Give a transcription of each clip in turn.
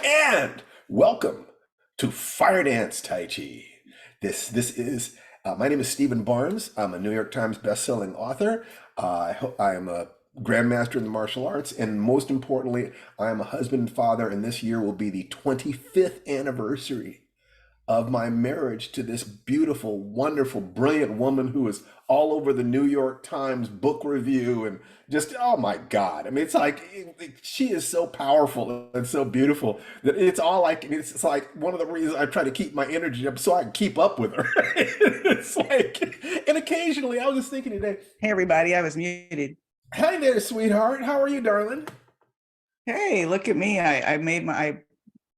And welcome to Firedance Tai Chi. This is my name is Stephen Barnes. I'm a New York Times bestselling author. I am a grandmaster in the martial arts, and most importantly, I am a husband and father. And this year will be the 25th anniversary of my marriage to this beautiful, wonderful, brilliant woman who is all over the New York Times book review and just, oh my God. I mean, it's like she is so powerful and so beautiful that it's all like, it's like one of the reasons I try to keep my energy up so I can keep up with her. It's like, and occasionally I was just thinking today, Hey everybody, I was muted. hi there, sweetheart. How are you, darling? Hey, look at me. I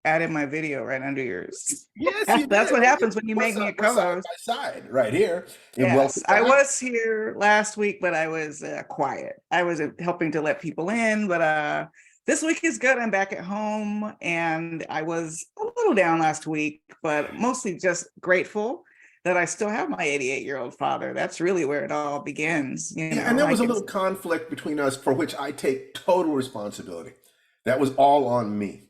added my video right under yours. Yes, you That's did. what happens when you What's make me up? a We're side co-host. by side right here. And welcome Yes, I back. was here last week, but I was quiet. I was helping to let people in, but this week is good. I'm back at home, and I was a little down last week, but mostly just grateful that I still have my 88-year-old father. That's really where it all begins, Yeah, and there I was a can. little conflict between us for which I take total responsibility. That was all on me.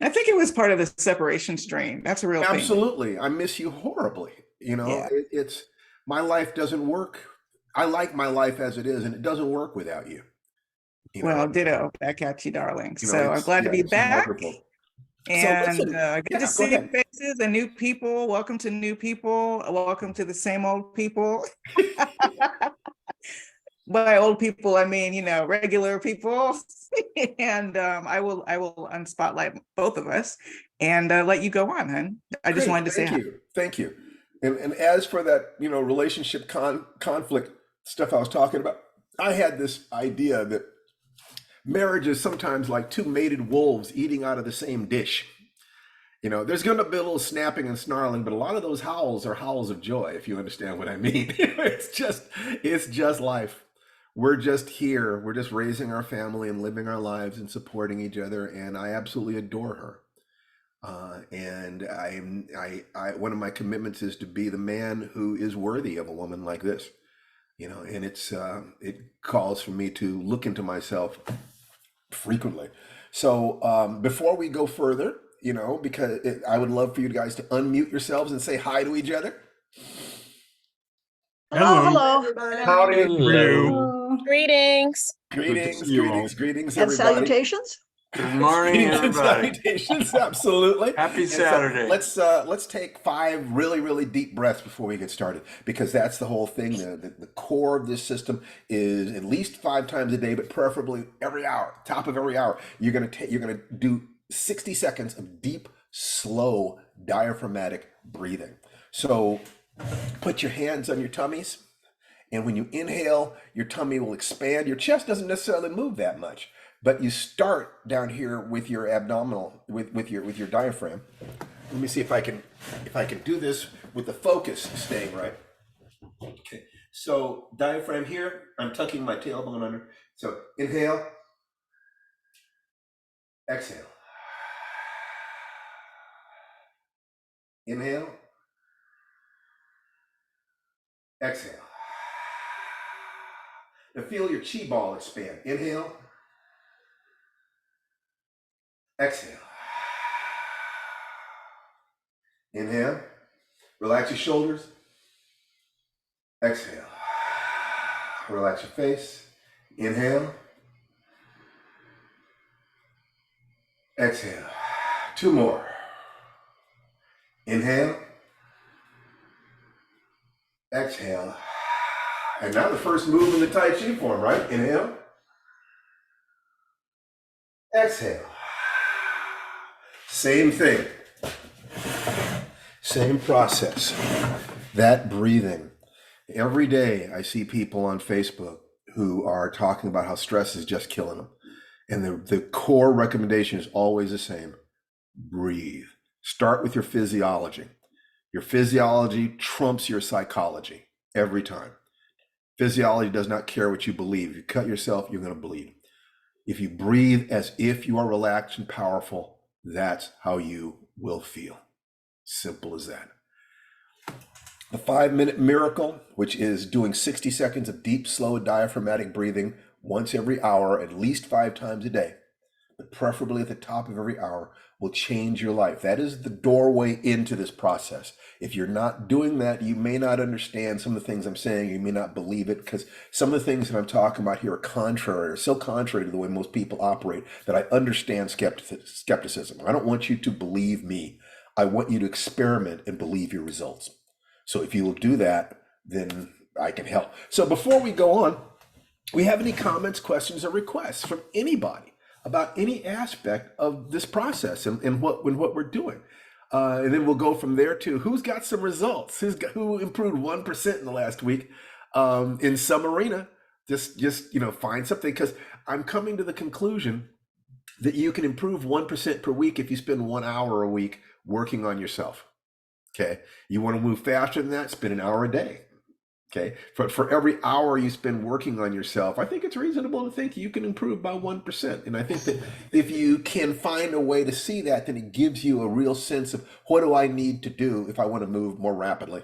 I think it was part of the separation strain. That's a real thing. Absolutely. I miss you horribly. Yeah. It's my life doesn't work. I like my life as it is, and it doesn't work without you. You know, Well, ditto back at you, darling. So I'm it's glad to yeah, be it's back wonderful. So and listen, good to yeah, go see ahead. faces and new people. Welcome to new people. Welcome to the same old people. By old people, I mean, regular people. And I will unspotlight both of us and let you go on, hon. I just Great, wanted to say thank hi. you, thank you. And as for that, relationship conflict stuff I was talking about, I had this idea that marriage is sometimes like two mated wolves eating out of the same dish. There's going to be a little snapping and snarling, but a lot of those howls are howls of joy, if you understand what I mean. It's just life. We're just here. We're just raising our family and living our lives and supporting each other. And I absolutely adore her. And one of my commitments is to be the man who is worthy of a woman like this. And it calls for me to look into myself frequently. So before we go further, because I would love for you guys to unmute yourselves and say hi to each other. Hello, Hello. hello. Howdy, Drew. Hello. Greetings. Good to see Greetings, you all. greetings, greetings, And everybody. salutations. Good morning, Greetings and everybody. salutations, absolutely. Happy And so Saturday. let's take 5 really, really deep breaths before we get started, because that's the whole thing. The core of this system is at least 5 times a day, but preferably every hour, top of every hour. You're gonna do 60 seconds of deep, slow, diaphragmatic breathing. So put your hands on your tummies. And when you inhale, your tummy will expand. Your chest doesn't necessarily move that much, but you start down here with your abdominal, with your diaphragm. Let me see if I can do this with the focus staying right. Okay. So diaphragm here. I'm tucking my tailbone under. So inhale, exhale. Inhale, exhale. Now feel your chi ball expand. Inhale, exhale. Inhale, relax your shoulders. Exhale, relax your face. Inhale, exhale. 2 more. Inhale, exhale. And now the first move in the Tai Chi form, right? Inhale, exhale. Same thing. Same process. That breathing. Every day I see people on Facebook who are talking about how stress is just killing them. And the core recommendation is always the same. Breathe. Start with your physiology. Your physiology trumps your psychology every time. Physiology does not care what you believe. If you cut yourself, you're going to bleed. If you breathe as if you are relaxed and powerful, that's how you will feel. Simple as that. The 5-minute miracle, which is doing 60 seconds of deep, slow, diaphragmatic breathing once every hour, at least 5 times a day. preferably at the top of every hour, will change your life. That is the doorway into this process. If you're not doing that, you may not understand some of the things I'm saying. You may not believe it, because some of the things that I'm talking about here are contrary, or so contrary to the way most people operate, that I understand skepticism. I don't want you to believe me. I want you to experiment and believe your results. So if you will do that, then I can help. So before we go on, we have any comments, questions, or requests from anybody about any aspect of this process and what we're doing? And then we'll go from there to who's got some results, who improved 1% in the last week in some arena. Just find something, because I'm coming to the conclusion that you can improve 1% per week if you spend 1 hour a week working on yourself. Okay, you want to move faster than that, spend an hour a day. Okay, for every hour you spend working on yourself, I think it's reasonable to think you can improve by 1%. And I think that if you can find a way to see that, then it gives you a real sense of, what do I need to do if I want to move more rapidly?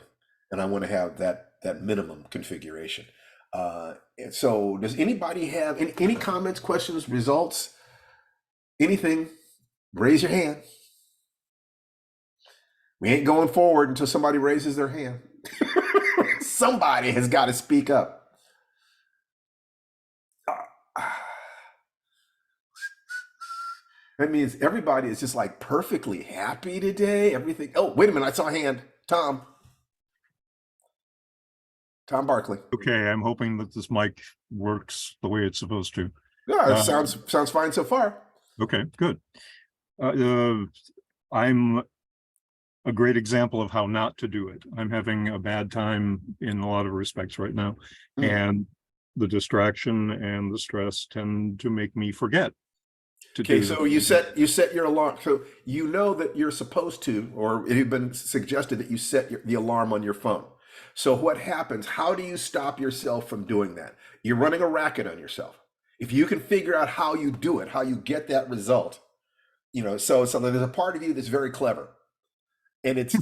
And I want to have that minimum configuration. And so does anybody have any comments, questions, results, anything? Raise your hand. We ain't going forward until somebody raises their hand. Somebody has got to speak up. That means everybody is just like perfectly happy today. Everything. Oh, wait a minute. I saw a hand. Tom Barkley. Okay, I'm hoping that this mic works the way it's supposed to. Yeah, it sounds fine so far. Okay, good. I'm a great example of how not to do it. I'm having a bad time in a lot of respects right now. And the distraction and the stress tend to make me forget to do. Okay, so you set your alarm. So you know that you're supposed to, or it had been suggested that you set the alarm on your phone. So what happens? How do you stop yourself from doing that? You're running a racket on yourself. If you can figure out how you do it, how you get that result, so there's a part of you that's very clever. And it's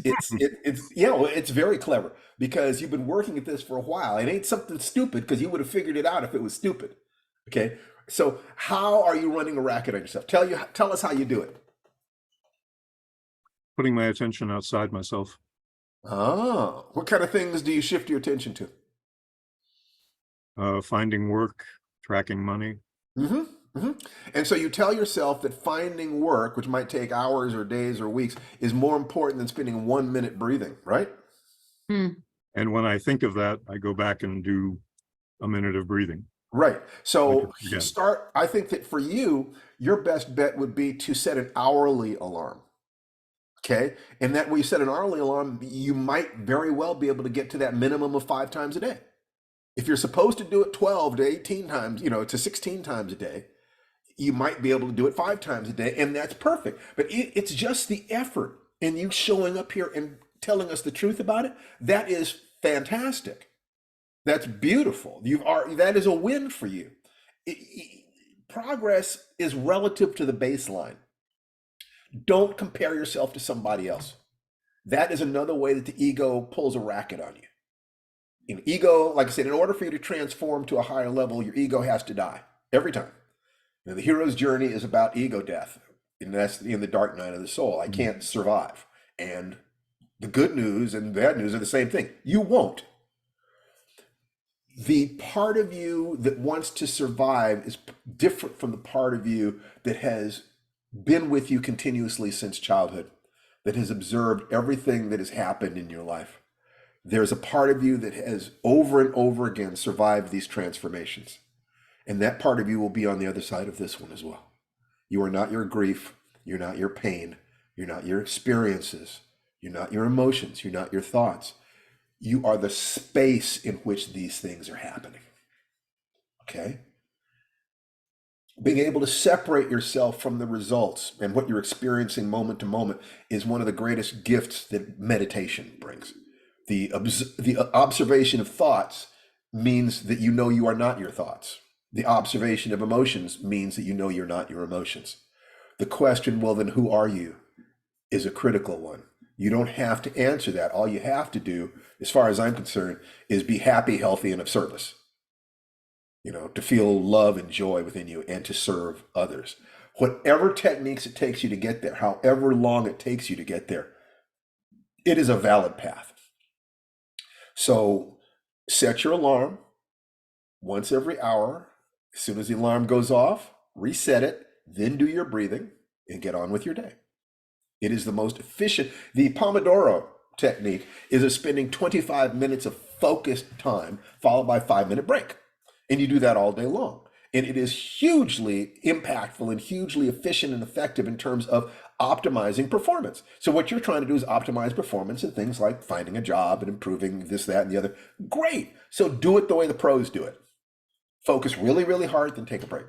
very clever, because you've been working at this for a while. It ain't something stupid, because you would have figured it out if it was stupid. Okay. So how are you running a racket on yourself? Tell us how you do it. Putting my attention outside myself. Oh, what kind of things do you shift your attention to? Finding work, tracking money. Mm-hmm. Mm-hmm. And so you tell yourself that finding work, which might take hours or days or weeks, is more important than spending 1 minute breathing, right? And when I think of that, I go back and do a minute of breathing. Right. So I think that for you, your best bet would be to set an hourly alarm. Okay. And that when you set an hourly alarm, you might very well be able to get to that minimum of 5 times a day. If you're supposed to do it 12 to 18 times, to 16 times a day, you might be able to do it 5 times a day, and that's perfect. But it's just the effort, and you showing up here and telling us the truth about it. That is fantastic. That's beautiful. That is a win for you. Progress is relative to the baseline. Don't compare yourself to somebody else. That is another way that the ego pulls a racket on you. In ego, like I said, in order for you to transform to a higher level, your ego has to die every time. The hero's journey is about ego death, and that's in the dark night of the soul. I can't survive. And the good news and bad news are the same thing. You won't. The part of you that wants to survive is different from the part of you that has been with you continuously since childhood, that has observed everything that has happened in your life. There's a part of you that has over and over again survived these transformations. And that part of you will be on the other side of this one as well. You are not your grief. You're not your pain. You're not your experiences. You're not your emotions. You're not your thoughts. You are the space in which these things are happening. Okay? Being able to separate yourself from the results and what you're experiencing moment to moment is one of the greatest gifts that meditation brings. The observation of thoughts means that you know you are not your thoughts. The observation of emotions means that you know you're not your emotions. The question, well, then who are you, is a critical one. You don't have to answer that. All you have to do, as far as I'm concerned, is be happy, healthy, and of service. To feel love and joy within you and to serve others. Whatever techniques it takes you to get there, however long it takes you to get there, it is a valid path. So set your alarm once every hour. As soon as the alarm goes off, reset it, then do your breathing and get on with your day. It is the most efficient. The Pomodoro technique is of spending 25 minutes of focused time followed by a 5-minute break. And you do that all day long. And it is hugely impactful and hugely efficient and effective in terms of optimizing performance. So what you're trying to do is optimize performance in things like finding a job and improving this, that, and the other. Great. So do it the way the pros do it. Focus really, really hard, then take a break.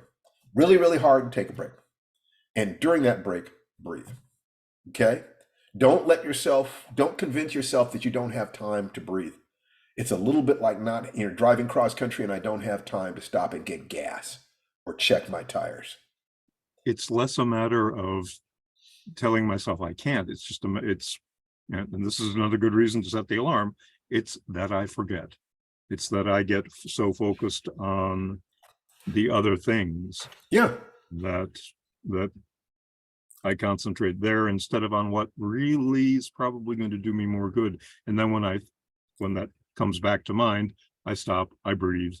Really, really hard and take a break. And during that break, breathe. Okay? Don't convince yourself that you don't have time to breathe. It's a little bit like not, driving cross country and I don't have time to stop and get gas or check my tires. It's less a matter of telling myself I can't. It's just, and this is another good reason to set the alarm. It's that I forget. It's that I get so focused on the other things. Yeah. That I concentrate there instead of on what really is probably going to do me more good. And then when that comes back to mind, I stop, I breathe,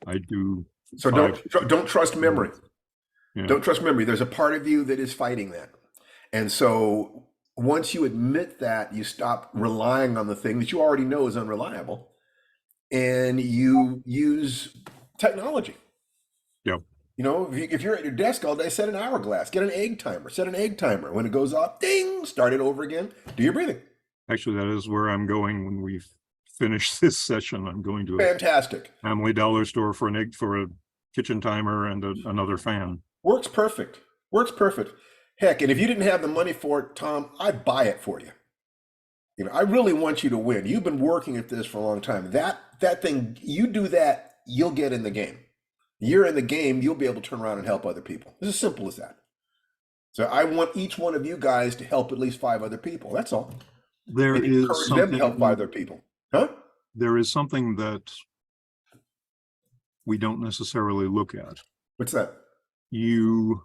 I do. So don't trust memory. Yeah. Don't trust memory. There's a part of you that is fighting that. And so once you admit that, you stop relying on the thing that you already know is unreliable and you use technology. Yep. If you're at your desk all day, set an hourglass, get an egg timer, set an egg timer. When it goes off, ding, start it over again, do your breathing. Actually, that is where I'm going when we finish this session. I'm going to Fantastic. a Family Dollar store for a kitchen timer and another fan. Works perfect. Heck, and if you didn't have the money for it, Tom, I'd buy it for you. I really want you to win. You've been working at this for a long time. That thing, you do that, you'll get in the game. You're in the game, you'll be able to turn around and help other people. It's as simple as that. So I want each one of you guys to help at least 5 other people. That's all. There and is encourage them to help 5 other people. Huh? There is something that we don't necessarily look at. What's that? You're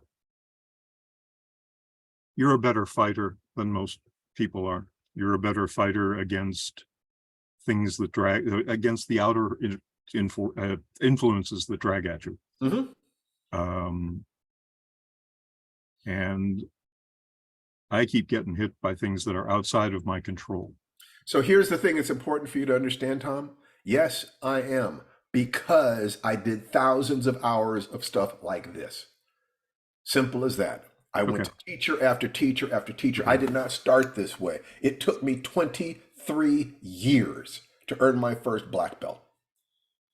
a better fighter than most people are. You're a better fighter against things that against the outer influences that drag at you. Mm-hmm. And I keep getting hit by things that are outside of my control. So here's the thing that's important for you to understand, Tom. Yes, I am, because I did thousands of hours of stuff like this. Simple as that. I went to teacher after teacher after teacher. I did not start this way. It took me 23 years to earn my first black belt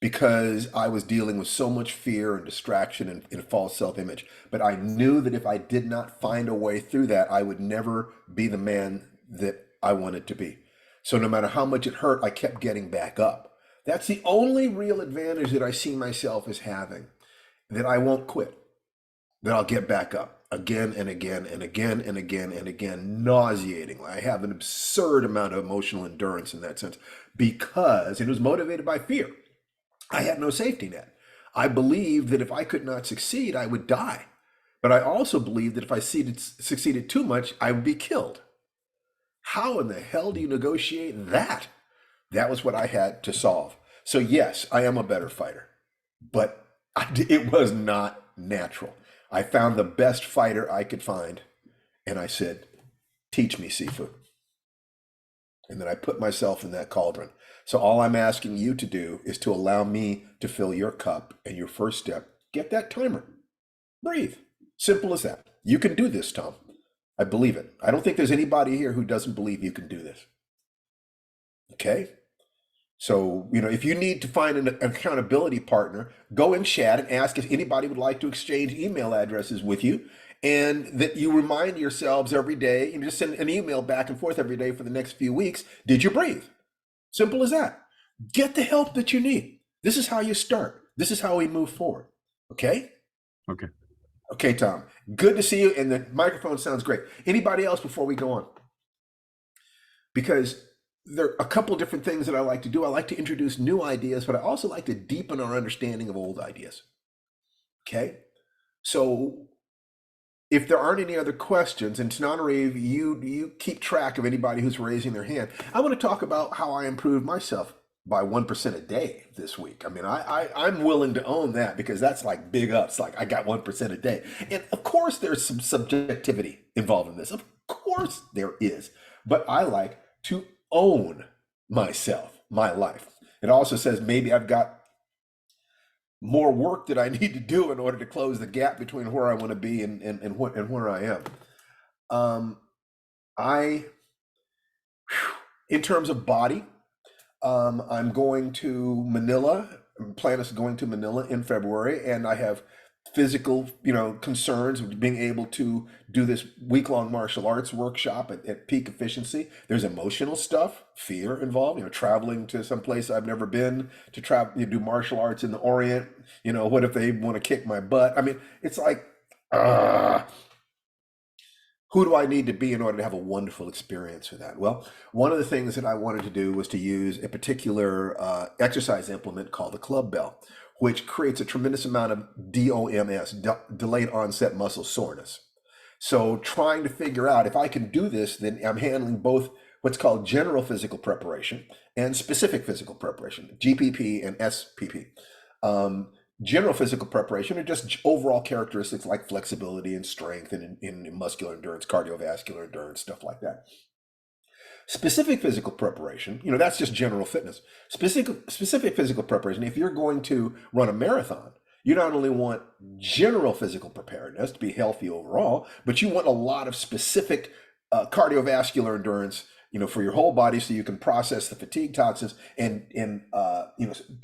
because I was dealing with so much fear and distraction and false self-image. But I knew that if I did not find a way through that, I would never be the man that I wanted to be. So no matter how much it hurt, I kept getting back up. That's the only real advantage that I see myself as having, that I won't quit, that I'll get back up again and again and again and again and again, nauseating. I have an absurd amount of emotional endurance in that sense because it was motivated by fear. I had no safety net. I believed that if I could not succeed, I would die. But I also believed that if I succeeded too much, I would be killed. How in the hell do you negotiate that? That was what I had to solve. So yes, I am a better fighter, but it was not natural. I found the best fighter I could find, and I said, teach me, Sifu. And then I put myself in that cauldron. So all I'm asking you to do is to allow me to fill your cup, and your first step, get that timer. Breathe. Simple as that. You can do this, Tom. I believe it. I don't think there's anybody here who doesn't believe you can do this. Okay? So, if you need to find an accountability partner, go in chat and ask if anybody would like to exchange email addresses with you, and that you remind yourselves every day, and just send an email back and forth every day for the next few weeks. Did you breathe? Simple as that. Get the help that you need. This is how you start. This is how we move forward. Okay? Okay. Okay, Tom. Good to see you. And the microphone sounds great. Anybody else before we go on? Because there are a couple different things that I like to do. I like to introduce new ideas, but I also like to deepen our understanding of old ideas. Okay? So if there aren't any other questions, and Tananarive, you keep track of anybody who's raising their hand. I want to talk about how I improved myself by 1% a day this week. I mean, I'm willing to own that because that's like big ups. Like I got 1% a day. And of course there's some subjectivity involved in this. Of course there is. But I like to own myself, my life. It also says maybe I've got more work that I need to do in order to close the gap between where I want to be and where I am. I, in terms of body, I'm going to Manila. Plan is going to Manila in February, and I have physical, concerns with being able to do this week-long martial arts workshop at peak efficiency. There's emotional stuff, fear involved, traveling to some place I've never been to travel, do martial arts in the Orient. What if they want to kick my butt? I mean, it's like, who do I need to be in order to have a wonderful experience with that? Well, one of the things that I wanted to do was to use a particular exercise implement called the club bell, which creates a tremendous amount of DOMS, delayed onset muscle soreness. So trying to figure out if I can do this, then I'm handling both what's called general physical preparation and specific physical preparation, GPP and SPP. General physical preparation are just overall characteristics like flexibility and strength and in muscular endurance, cardiovascular endurance, stuff like that. Specific physical preparation, that's just general fitness. Specific physical preparation, if you're going to run a marathon, you not only want general physical preparedness to be healthy overall, but you want a lot of specific cardiovascular endurance, for your whole body, so you can process the fatigue toxins and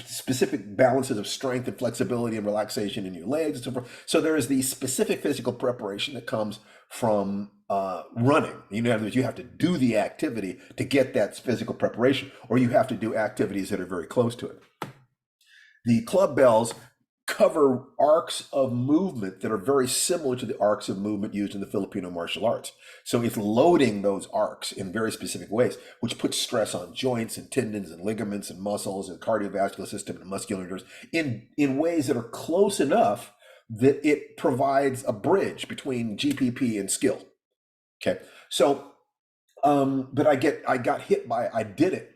specific balances of strength and flexibility and relaxation in your legs and so forth. So there is the specific physical preparation that comes from running. You have to do the activity to get that physical preparation, or you have to do activities that are very close to it. The club bells cover arcs of movement that are very similar to the arcs of movement used in the Filipino martial arts. So it's loading those arcs in very specific ways, which puts stress on joints and tendons and ligaments and muscles and cardiovascular system and muscular endurance in ways that are close enough that it provides a bridge between GPP and skill. Okay. So, but I did it,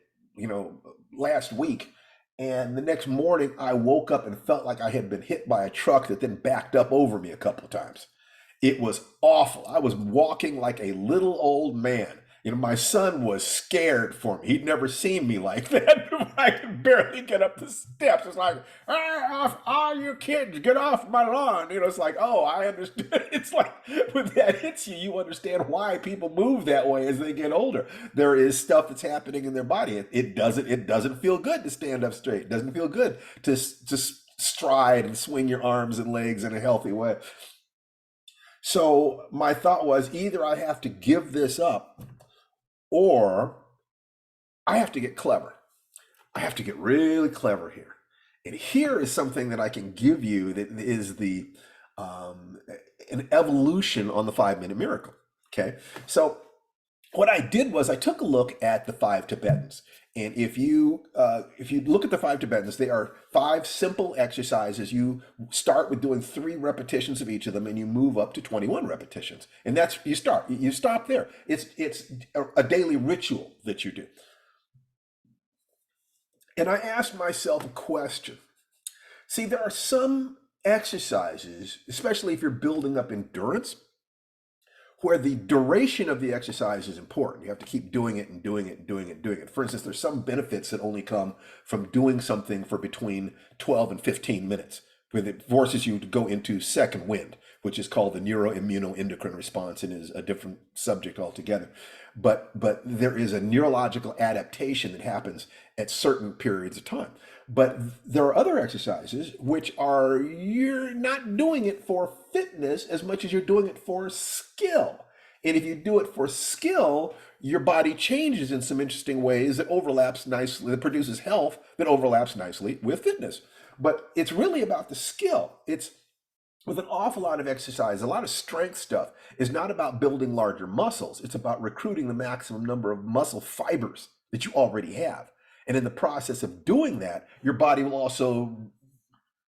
last week. And the next morning, I woke up and felt like I had been hit by a truck that then backed up over me a couple of times. It was awful. I was walking like a little old man. My son was scared for me. He'd never seen me like that. I could barely get up the steps. It's like, all you kids, get off my lawn. It's like, oh, I understand. It's like when that hits you, you understand why people move that way as they get older. There is stuff that's happening in their body. It doesn't feel good to stand up straight. It doesn't feel good to stride and swing your arms and legs in a healthy way. So my thought was either I have to give this up or I have to get clever. I have to get really clever here. And here is something that I can give you that is an evolution on the 5-minute miracle. Okay. So what I did was I took a look at the 5 Tibetans. And if you look at the 5 Tibetans, they are 5 simple exercises. You start with doing 3 repetitions of each of them, and you move up to 21 repetitions. And that's you stop there. It's a daily ritual that you do. And I asked myself a question. See, there are some exercises, especially if you're building up endurance, where the duration of the exercise is important. You have to keep doing it and doing it and doing it and doing it. For instance, there's some benefits that only come from doing something for between 12 and 15 minutes, where it forces you to go into second wind, which is called the neuroimmunoendocrine response and is a different subject altogether. But there is a neurological adaptation that happens at certain periods of time. But there are other exercises which are, you're not doing it for fitness as much as you're doing it for skill. And if you do it for skill, your body changes in some interesting ways that overlaps nicely, that produces health that overlaps nicely with fitness. But it's really about the skill. It's with an awful lot of exercise, a lot of strength stuff is not about building larger muscles. It's about recruiting the maximum number of muscle fibers that you already have. And in the process of doing that, your body will also,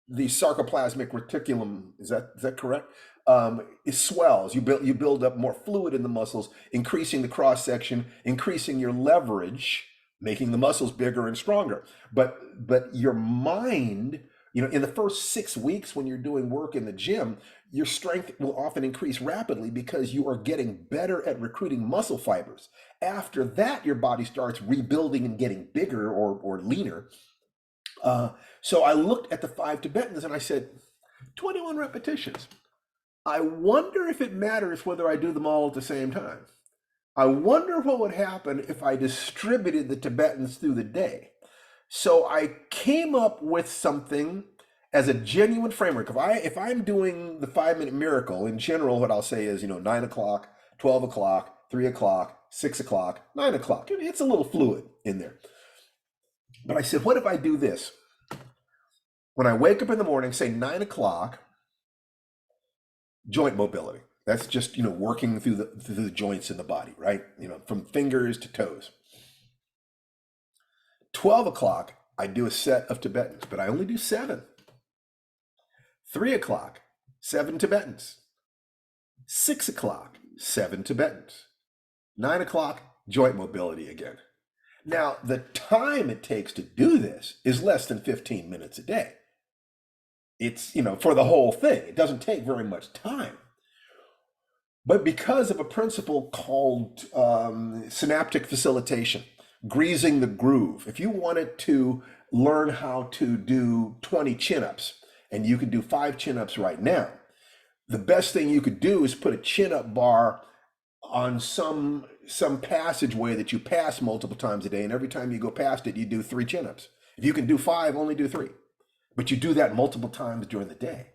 the sarcoplasmic reticulum, is that correct? it swells. You build up more fluid in the muscles, increasing the cross section, increasing your leverage, making the muscles bigger and stronger. But your mind, in the first 6 weeks when you're doing work in the gym, your strength will often increase rapidly because you are getting better at recruiting muscle fibers. After that, your body starts rebuilding and getting bigger or leaner. So I looked at the 5 Tibetans and I said, 21 repetitions. I wonder if it matters whether I do them all at the same time. I wonder what would happen if I distributed the Tibetans through the day. So I came up with something as a genuine framework. If I'm doing the 5-minute miracle, in general, what I'll say is, 9 o'clock, 12 o'clock, 3 o'clock, 6 o'clock, 9 o'clock. It's a little fluid in there. But I said, what if I do this? When I wake up in the morning, say 9 o'clock, joint mobility. That's just, working through the joints in the body, right? From fingers to toes. 12 o'clock, I do a set of Tibetans, but I only do 7. 3 o'clock, 7 Tibetans. 6 o'clock, 7 Tibetans. 9 o'clock, joint mobility again. Now, the time it takes to do this is less than 15 minutes a day. It's, for the whole thing, it doesn't take very much time. But because of a principle called synaptic facilitation, greasing the groove, if you wanted to learn how to do 20 chin-ups, and you can do 5 chin-ups right now, the best thing you could do is put a chin-up bar on some passageway that you pass multiple times a day, and every time you go past it, you do 3 chin-ups. If you can do 5, only do 3. But you do that multiple times during the day.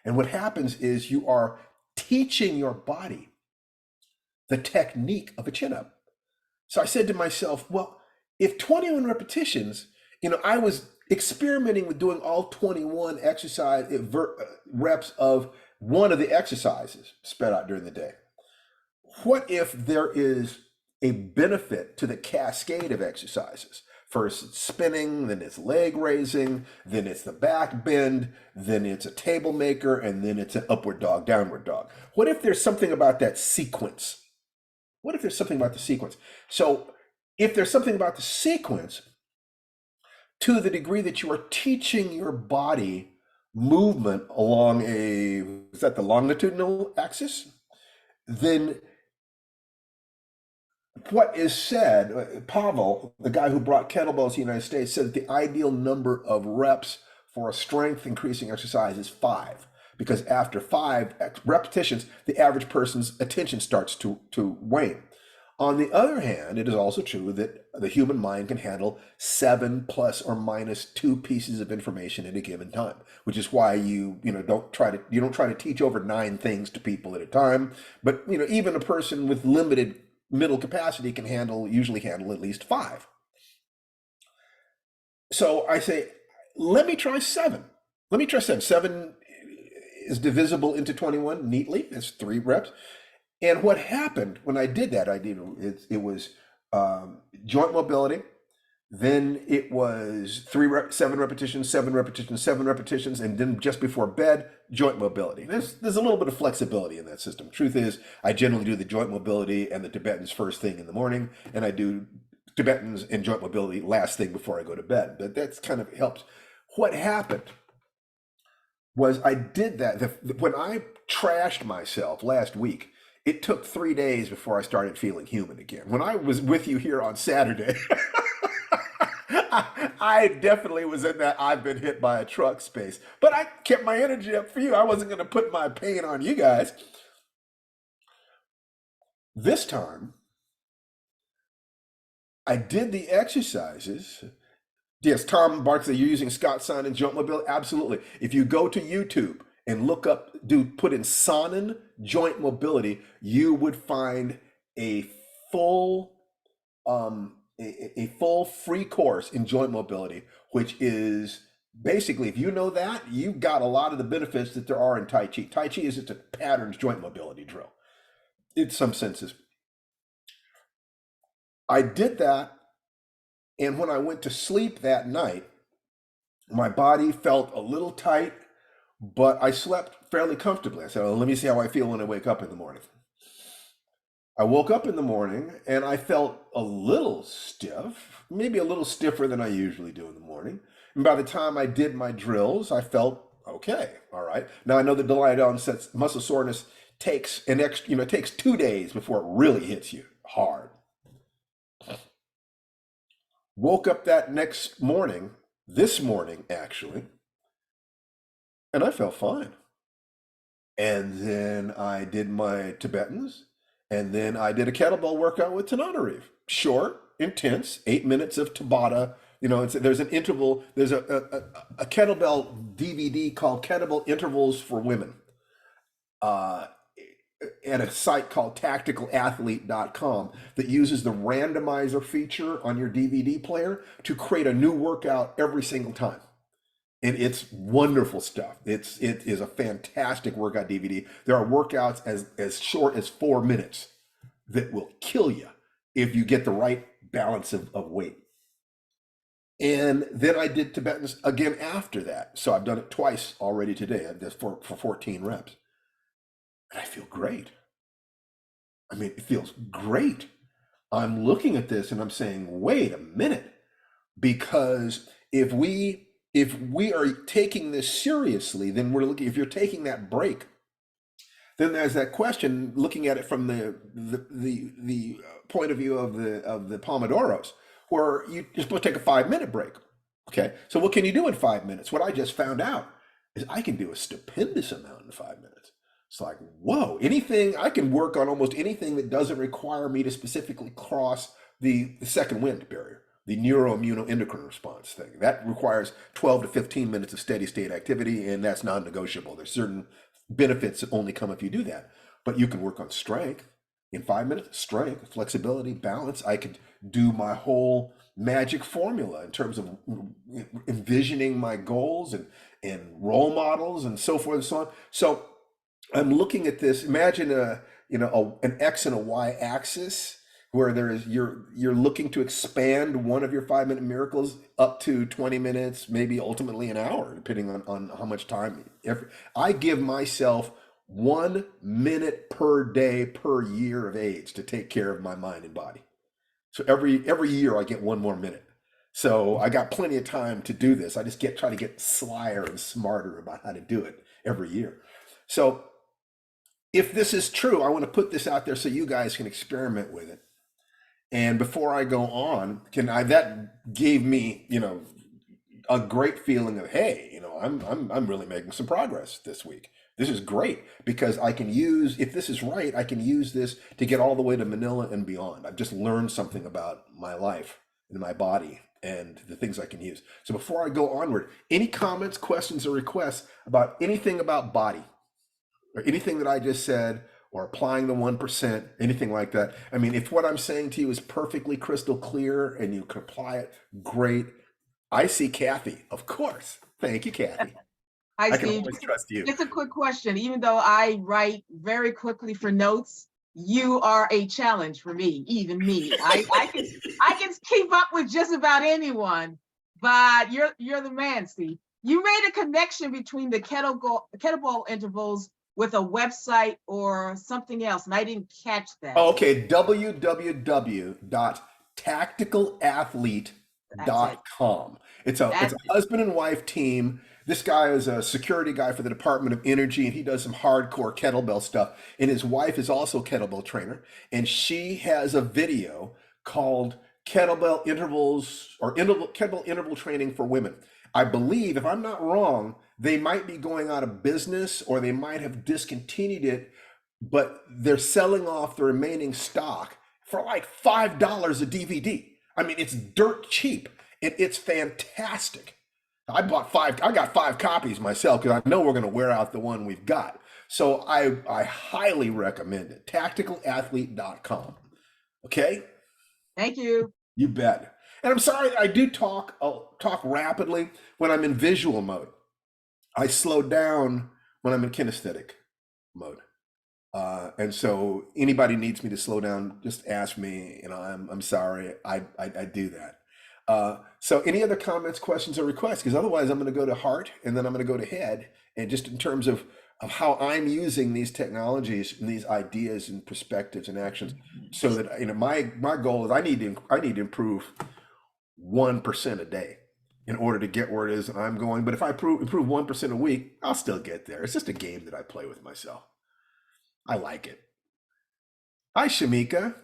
And what happens is you are teaching your body the technique of a chin-up. So I said to myself, well, if 21 repetitions, I was experimenting with doing all 21 reps of one of the exercises spread out during the day. What if there is a benefit to the cascade of exercises? First it's spinning, then it's leg raising, then it's the back bend, then it's a table maker, and then it's an upward dog, downward dog. What if there's something about that sequence? What if there's something about the sequence? So if there's something about the sequence, to the degree that you are teaching your body movement along is that the longitudinal axis? Then what is said, Pavel, the guy who brought kettlebells to the United States, said that the ideal number of reps for a strength increasing exercise is 5, because after 5 repetitions, the average person's attention starts to wane. On the other hand, it is also true that the human mind can handle 7 plus or minus 2 pieces of information at a given time, which is why you don't try to teach over 9 things to people at a time. But even a person with limited mental capacity can usually handle at least 5. So I say, let me try 7. 7 is divisible into 21 neatly. It's 3 reps. And what happened when I did that, it was joint mobility. Then it was 7 repetitions, 7 repetitions, 7 repetitions, and then just before bed, joint mobility. There's a little bit of flexibility in that system. Truth is, I generally do the joint mobility and the Tibetans first thing in the morning, and I do Tibetans and joint mobility last thing before I go to bed. But that's kind of helps. What happened was I did that. When I trashed myself last week, it took 3 days before I started feeling human again. When I was with you here on Saturday, I definitely was in that I've been hit by a truck space. But I kept my energy up for you. I wasn't going to put my pain on you guys. This time, I did the exercises. Yes, Tom Barkley, you're using Scott Sonnen joint mobility? Absolutely. If you go to YouTube and put in Sonnen joint mobility, you would find a full free course in joint mobility, which is basically, if you know that, you've got a lot of the benefits that there are in Tai Chi. Tai Chi is just a patterned joint mobility drill in some senses. I did that, and when I went to sleep that night, my body felt a little tight, but I slept fairly comfortably. I said, well, let me see how I feel when I wake up in the morning. I woke up in the morning and I felt a little stiff, maybe a little stiffer than I usually do in the morning. And by the time I did my drills, I felt okay. All right. Now I know the delayed onset muscle soreness takes an extra, it takes 2 days before it really hits you hard. Woke up that next morning, this morning actually, and I felt fine. And then I did my Tibetans, and then I did a kettlebell workout with Tananarive. Short, intense, 8 minutes of Tabata. There's an interval, there's a kettlebell DVD called Kettlebell Intervals for Women uh, at a site called tacticalathlete.com that uses the randomizer feature on your DVD player to create a new workout every single time. And it's wonderful stuff. It is a fantastic workout DVD. There are workouts as short as 4 minutes that will kill you if you get the right balance of weight. And then I did Tibetans again after that. So I've done it twice already today. I did for 14 reps. And I feel great. I mean, it feels great. I'm looking at this and I'm saying, wait a minute, because if we are taking this seriously, then we're looking, if you're taking that break, then there's that question, looking at it from the point of view of the Pomodoros, where you're supposed to take a 5-minute break. Okay, so what can you do in 5 minutes? What I just found out is I can do a stupendous amount in 5 minutes. It's like, whoa, anything, I can work on almost anything that doesn't require me to specifically cross the second wind barrier, the neuroimmunoendocrine response thing. That requires 12 to 15 minutes of steady state activity, and that's non-negotiable. There's certain benefits that only come if you do that. But you can work on strength in 5 minutes, strength, flexibility, balance. I could do my whole magic formula in terms of envisioning my goals and role models and so forth and so on. So I'm looking at this. Imagine an X and a Y axis where you're looking to expand one of your 5-minute miracles up to 20 minutes, maybe ultimately an hour, depending on how much time. I give myself 1 minute per day per year of age to take care of my mind and body. So every year I get 1 more minute. So I got plenty of time to do this. I just try to get slyer and smarter about how to do it every year. So if this is true, I want to put this out there so you guys can experiment with it. And before I go on, that gave me, a great feeling of, hey, I'm really making some progress this week. This is great because I can use, if this is right, I can use this to get all the way to Manila and beyond. I've just learned something about my life and my body and the things I can use. So before I go onward, any comments, questions, or requests about anything about body or anything that I just said, or applying the 1%, anything like that. I mean, if what I'm saying to you is perfectly crystal clear and you can apply it, great. I see Kathy, of course. Thank you, Kathy. Hi, I can Steve. always trust you. Just a quick question. Even though I write very quickly for notes, you are a challenge for me, even me. I can keep up with just about anyone, but you're the man, Steve. You made a connection between the kettlebell intervals with a website or something else, and I didn't catch that. Okay, www.tacticalathlete.com. It's a husband and wife team. This guy is a security guy for the Department of Energy, and he does some hardcore kettlebell stuff. And his wife is also a kettlebell trainer, and she has a video called Kettlebell Intervals or Kettlebell Interval Training for Women. I believe, if I'm not wrong, they might be going out of business or they might have discontinued it, but they're selling off the remaining stock for like $5 a DVD. I mean, it's dirt cheap and it's fantastic. I got 5 copies myself because I know we're going to wear out the one we've got. So I highly recommend it. Tacticalathlete.com. Okay? Thank you. You bet. And I'm sorry, I'll talk rapidly when I'm in visual mode. I slow down when I'm in kinesthetic mode. And so anybody needs me to slow down, just ask me. I'm sorry, I do that. So any other comments, questions, or requests? Because otherwise I'm going to go to heart and then I'm going to go to head. And just in terms of how I'm using these technologies and these ideas and perspectives and actions, so that my goal is I need to improve 1% a day in order to get where it is that I'm going. But if I improve 1% a week, I'll still get there. It's just a game that I play with myself. I like it. Hi, Shamika.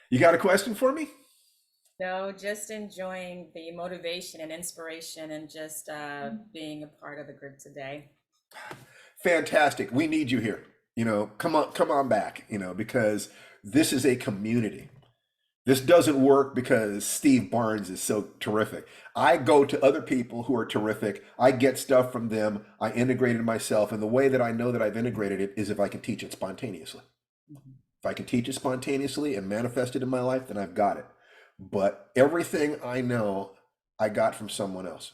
You got a question for me? No, just enjoying the motivation and inspiration and just being a part of the group today. Fantastic. We need you here. Come on back, because this is a community. This doesn't work because Steve Barnes is so terrific. I go to other people who are terrific. I get stuff from them. I integrate it myself. And the way that I know that I've integrated it is if I can teach it spontaneously. If I can teach it spontaneously and manifest it in my life, then I've got it. But everything I know, I got from someone else.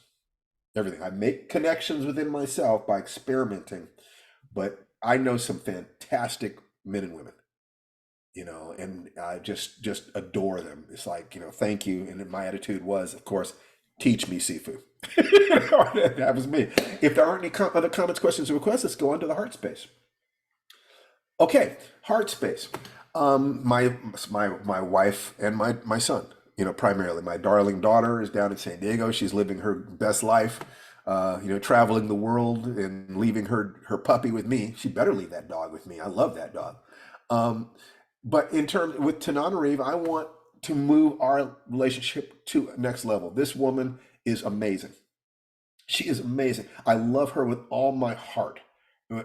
Everything. I make connections within myself by experimenting, but I know some fantastic men and women, and I just adore them. It's like, thank you. And my attitude was, of course, teach me Sifu. That was me. If there aren't any other comments, questions, or requests, let's go on to the heart space. Okay, heart space. My wife and my son, primarily. My darling daughter is down in San Diego. She's living her best life, traveling the world and leaving her puppy with me. She better leave that dog with me. I love that dog. But in terms with Tananarive, I want to move our relationship to a next level. This woman is amazing. She is amazing. I love her with all my heart.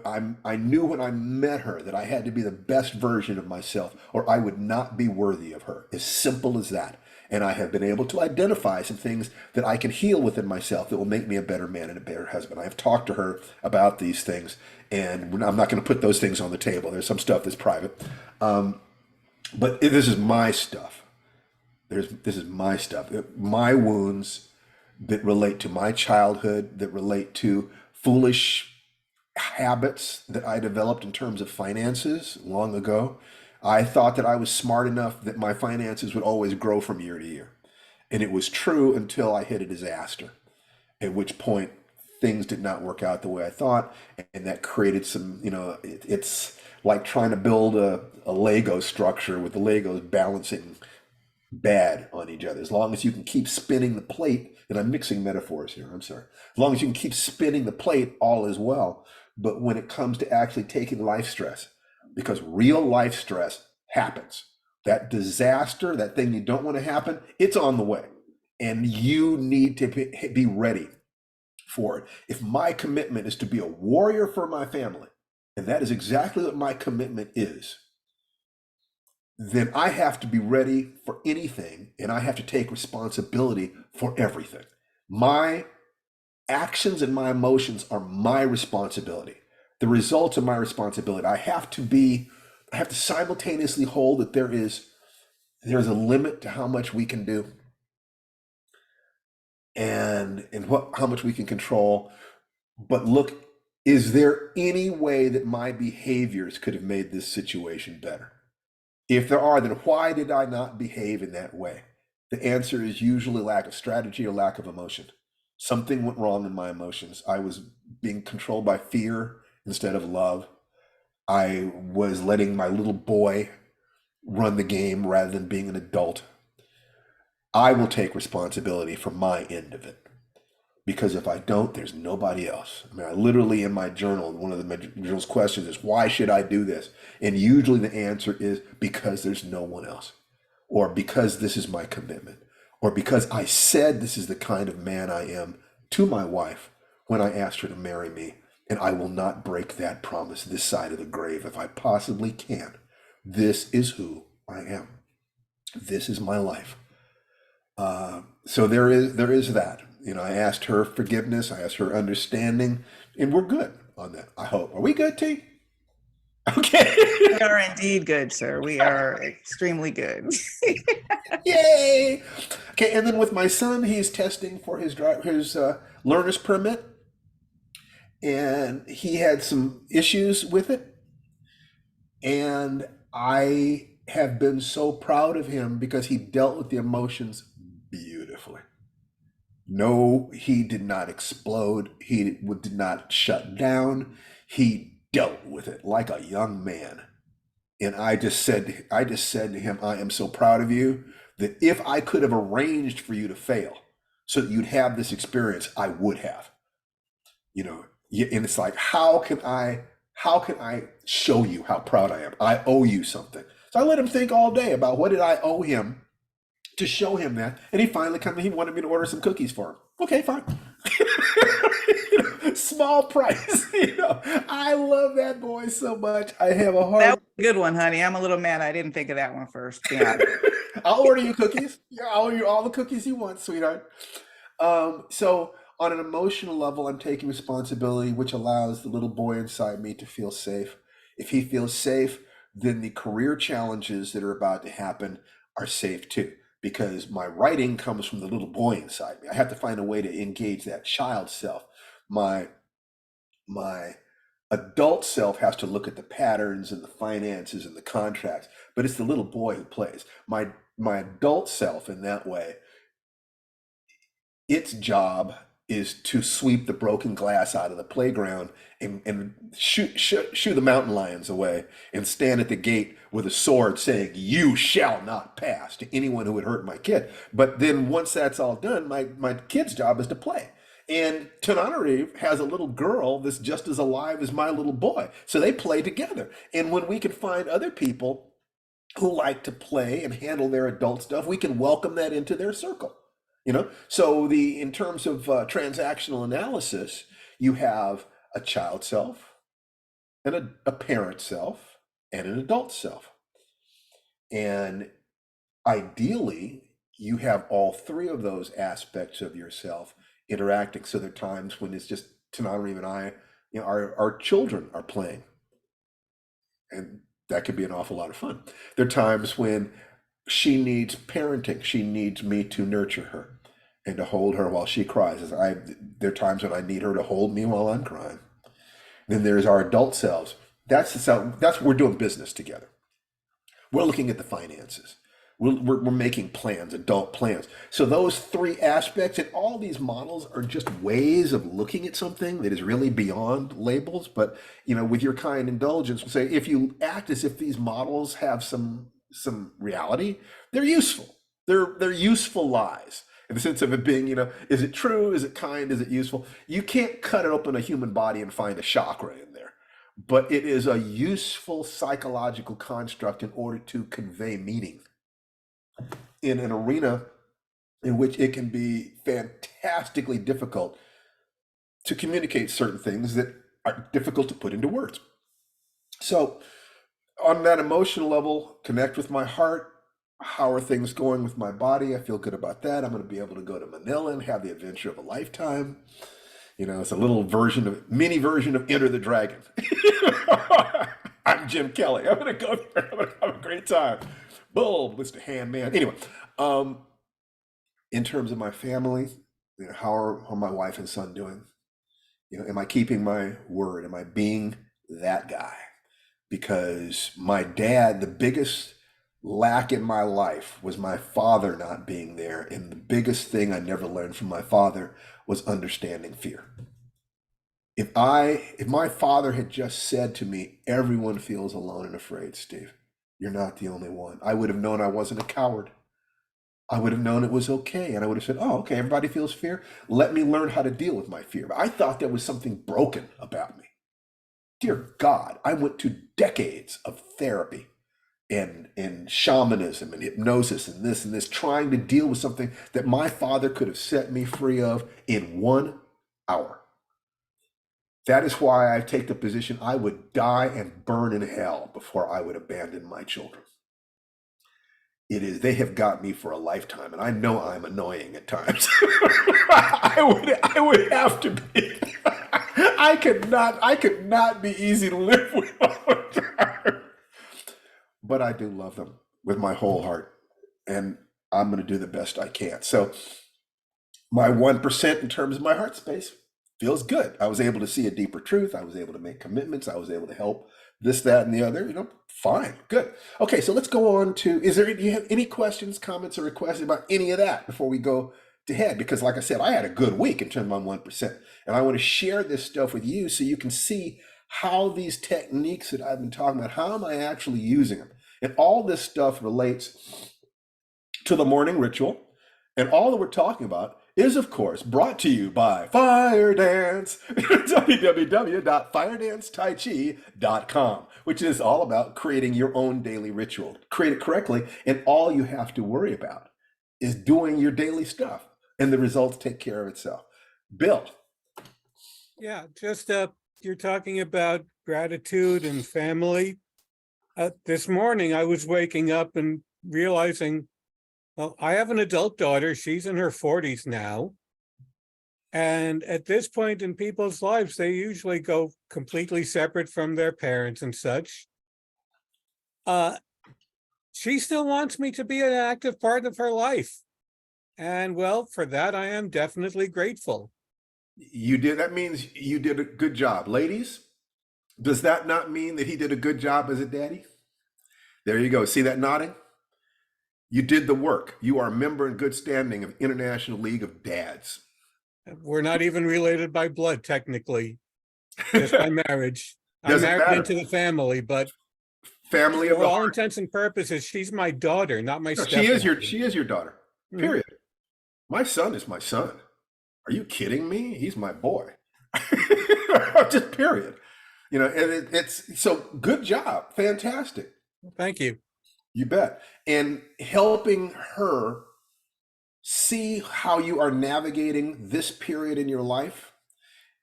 I knew when I met her that I had to be the best version of myself or I would not be worthy of her. As simple as that. And I have been able to identify some things that I can heal within myself that will make me a better man and a better husband. I have talked to her about these things, and I'm not going to put those things on the table. There's some stuff that's private. But this is my stuff. This is my stuff. My wounds that relate to my childhood, that relate to foolish habits that I developed in terms of finances long ago. I thought that I was smart enough that my finances would always grow from year to year. And it was true until I hit a disaster, at which point things did not work out the way I thought. And that created some, it's like trying to build a Lego structure with the Legos balancing bad on each other. As long as you can keep spinning the plate, and I'm mixing metaphors here, I'm sorry. As long as you can keep spinning the plate, all is well. But when it comes to actually taking life stress, because real life stress happens, that disaster, that thing you don't want to happen, it's on the way. And you need to be ready for it. If my commitment is to be a warrior for my family, and that is exactly what my commitment is, then I have to be ready for anything, and I have to take responsibility for everything. My actions and my emotions are my responsibility. The results are my responsibility. I have to simultaneously hold that there's a limit to how much we can do and how much we can control. But look, is there any way that my behaviors could have made this situation better? If there are, then why did I not behave in that way? The answer is usually lack of strategy or lack of emotion. Something went wrong in my emotions. I was being controlled by fear instead of love. I was letting my little boy run the game rather than being an adult. I will take responsibility for my end of it. Because if I don't, there's nobody else. I mean, I literally in my journal, one of the journal's questions is, why should I do this? And usually the answer is because there's no one else, or because this is my commitment, or because I said this is the kind of man I am to my wife when I asked her to marry me, and I will not break that promise this side of the grave if I possibly can. This is who I am. This is my life. So there is that. I asked her forgiveness, I asked her understanding, and we're good on that, I hope. Are we good, T? Okay. We are indeed good, sir. We are extremely good. Yay! Okay, and then with my son, he's testing for his learner's permit, and he had some issues with it, and I have been so proud of him because he dealt with the emotions beautifully. No, he did not explode. He did not shut down. He dealt with it like a young man. And I just said to him, I am so proud of you that if I could have arranged for you to fail so that you'd have this experience, I would have. You know, and it's like, how can I show you how proud I am? I owe you something. So I let him think all day about what did I owe him to show him that. And he finally he wanted me to order some cookies for him. Okay, fine. Small price. I love that boy so much. I have a hard. That was a good one, honey. I'm a little mad I didn't think of that one first. Yeah. I'll order you cookies. Yeah, I'll order you all the cookies you want, sweetheart. So on an emotional level, I'm taking responsibility, which allows the little boy inside me to feel safe. If he feels safe, then the career challenges that are about to happen are safe too, because my writing comes from the little boy inside me. I have to find a way to engage that child self. My adult self has to look at the patterns and the finances and the contracts, but it's the little boy who plays. My adult self in that way, its job is to sweep the broken glass out of the playground and shoo the mountain lions away and stand at the gate with a sword saying, "You shall not pass," to anyone who would hurt my kid. But then once that's all done, my kid's job is to play. And Tananarive has a little girl that's just as alive as my little boy. So they play together. And when we can find other people who like to play and handle their adult stuff, we can welcome that into their circle. So in terms of transactional analysis, you have a child self and a parent self and an adult self. And ideally, you have all three of those aspects of yourself interacting. So there are times when it's just Tananarive and I, our children are playing. And that could be an awful lot of fun. There are times when she needs parenting. She needs me to nurture her and to hold her while she cries. There are times when I need her to hold me while I'm crying. Then there's our adult selves. That's we're doing business together. We're looking at the finances. We're making plans, adult plans. So those three aspects, and all these models are just ways of looking at something that is really beyond labels. But with your kind indulgence, we'll say if you act as if these models have some reality, they're useful. They're useful lies. In the sense of it being, is it true? Is it kind? Is it useful? You can't cut open a human body and find a chakra in there. But it is a useful psychological construct in order to convey meaning in an arena in which it can be fantastically difficult to communicate certain things that are difficult to put into words. So on that emotional level, connect with my heart. How are things going with my body? I feel good about that. I'm going to be able to go to Manila and have the adventure of a lifetime. It's a little mini version of Enter the Dragon. I'm Jim Kelly. I'm going to go there. I'm going to have a great time. Boom, Mr. Handman. Anyway, in terms of my family, how are my wife and son doing? Am I keeping my word? Am I being that guy? Because my dad, the biggest lack in my life was my father not being there. And the biggest thing I never learned from my father was understanding fear. If my father had just said to me, everyone feels alone and afraid, Steve, you're not the only one, I would have known I wasn't a coward. I would have known it was okay. And I would have said, oh, okay, everybody feels fear. Let me learn how to deal with my fear. But I thought there was something broken about me. Dear God, I went to decades of therapy and shamanism and hypnosis and this, trying to deal with something that my father could have set me free of in 1 hour. That is why I take the position I would die and burn in hell before I would abandon my children. They have got me for a lifetime, and I know I'm annoying at times. I would have to be. I could not be easy to live with all the time. But I do love them with my whole heart, and I'm going to do the best I can. So my 1% in terms of my heart space feels good. I was able to see a deeper truth. I was able to make commitments. I was able to help this, that, and the other. Fine, good. Okay, so let's go on to, do you have any questions, comments, or requests about any of that before we go ahead, because like I said, I had a good week in terms of my 1%. And I want to share this stuff with you so you can see how these techniques that I've been talking about, how am I actually using them? And all this stuff relates to the morning ritual. And all that we're talking about is, of course, brought to you by Firedance, www.firedancetaichi.com, which is all about creating your own daily ritual. Create it correctly, and all you have to worry about is doing your daily stuff, and the results take care of itself. Bill. Yeah, just you're talking about gratitude and family. This morning I was waking up and realizing, well, I have an adult daughter. She's in her 40s now. And at this point in people's lives, they usually go completely separate from their parents and such. She still wants me to be an active part of her life. And well, for that, I am definitely grateful. That means you did a good job. Ladies, does that not mean that he did a good job as a daddy? There you go. See that nodding? You did the work. You are a member in good standing of International League of Dads. We're not even related by blood, technically, just by marriage. I'm Doesn't married matter. into the family, but Family of for the all heart. intents and purposes, she's my daughter, not my No, stepdaughter. she is your daughter. Mhm. Period. My son is my son. Are you kidding me? He's my boy. Just period. And it's so good job. Fantastic. Thank you. You bet. And helping her see how you are navigating this period in your life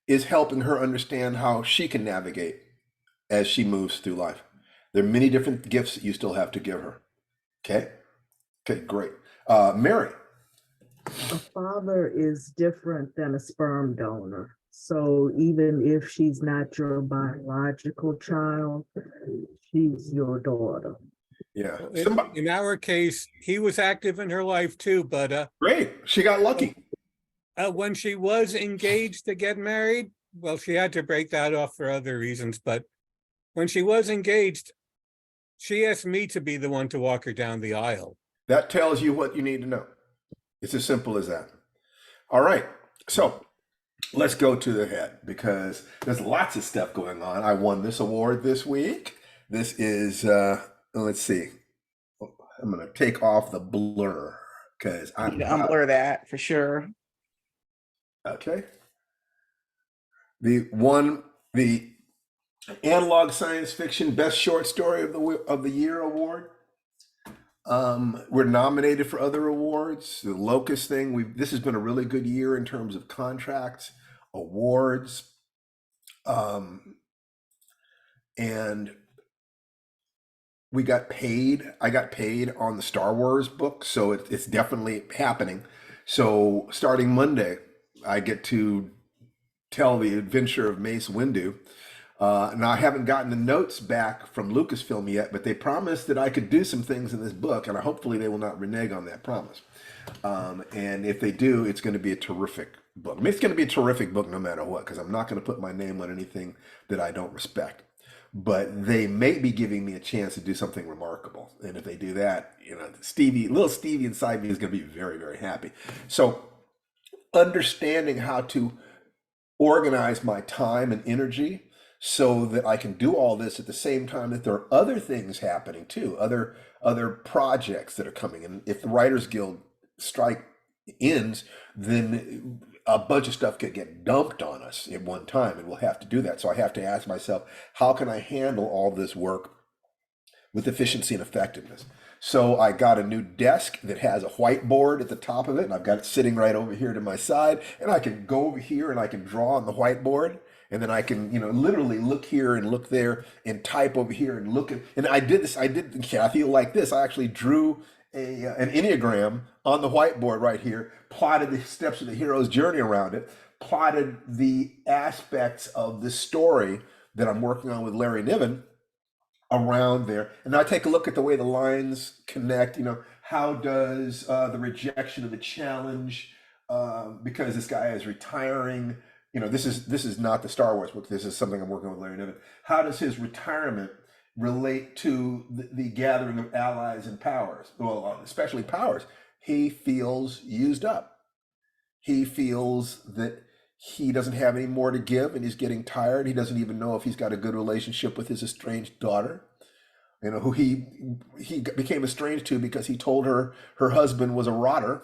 is helping her understand how she can navigate as she moves through life. There are many different gifts that you still have to give her. Okay? Okay, great. Mary. A father is different than a sperm donor. So even if she's not your biological child, she's your daughter. Yeah. In our case, he was active in her life too, but Great. She got lucky. when she was engaged to get married, well, she had to break that off for other reasons, but when she was engaged, she asked me to be the one to walk her down the aisle. That tells you what you need to know. It's as simple as that. All right. So let's go to the head because there's lots of stuff going on. I won this award this week. This is, let's see. I'm going to take off the blur because I I'm need to unblur that for sure. Okay. The Analog Science Fiction Best Short Story of the Year award. We're nominated for other awards. The Locust thing. This has been a really good year in terms of contracts, awards, and we got paid. I got paid on the Star Wars book, so it's definitely happening. So starting Monday, I get to tell the adventure of Mace Windu. Now, I haven't gotten the notes back from Lucasfilm yet, but they promised that I could do some things in this book, and hopefully they will not renege on that promise. And if they do, it's going to be a terrific book. I mean, it's going to be a terrific book no matter what, because I'm not going to put my name on anything that I don't respect. But they may be giving me a chance to do something remarkable. And if they do that, little Stevie inside me is going to be very, very happy. So understanding how to organize my time and energy so that I can do all this at the same time that there are other things happening too, other projects that are coming. And if the Writers Guild strike ends, then a bunch of stuff could get dumped on us at one time, and we'll have to do that. So I have to ask myself, how can I handle all this work with efficiency and effectiveness? So I got a new desk that has a whiteboard at the top of it, and I've got it sitting right over here to my side, and I can go over here and I can draw on the whiteboard, and then I can, literally look here and look there and type over here and look at, and I did Kathy, like this. I actually drew an Enneagram on the whiteboard right here, plotted the steps of the hero's journey around it, plotted the aspects of the story that I'm working on with Larry Niven around there. And now I take a look at the way the lines connect. How does the rejection of the challenge, because this guy is retiring, this is not the Star Wars book, this is something I'm working with Larry Niven. How does his retirement relate to the gathering of allies and powers? Well, especially powers. He feels used up. he feels that he doesn't have any more to give and he's getting tired. He doesn't even know if he's got a good relationship with his estranged daughter, who he became estranged to because he told her her husband was a rotter.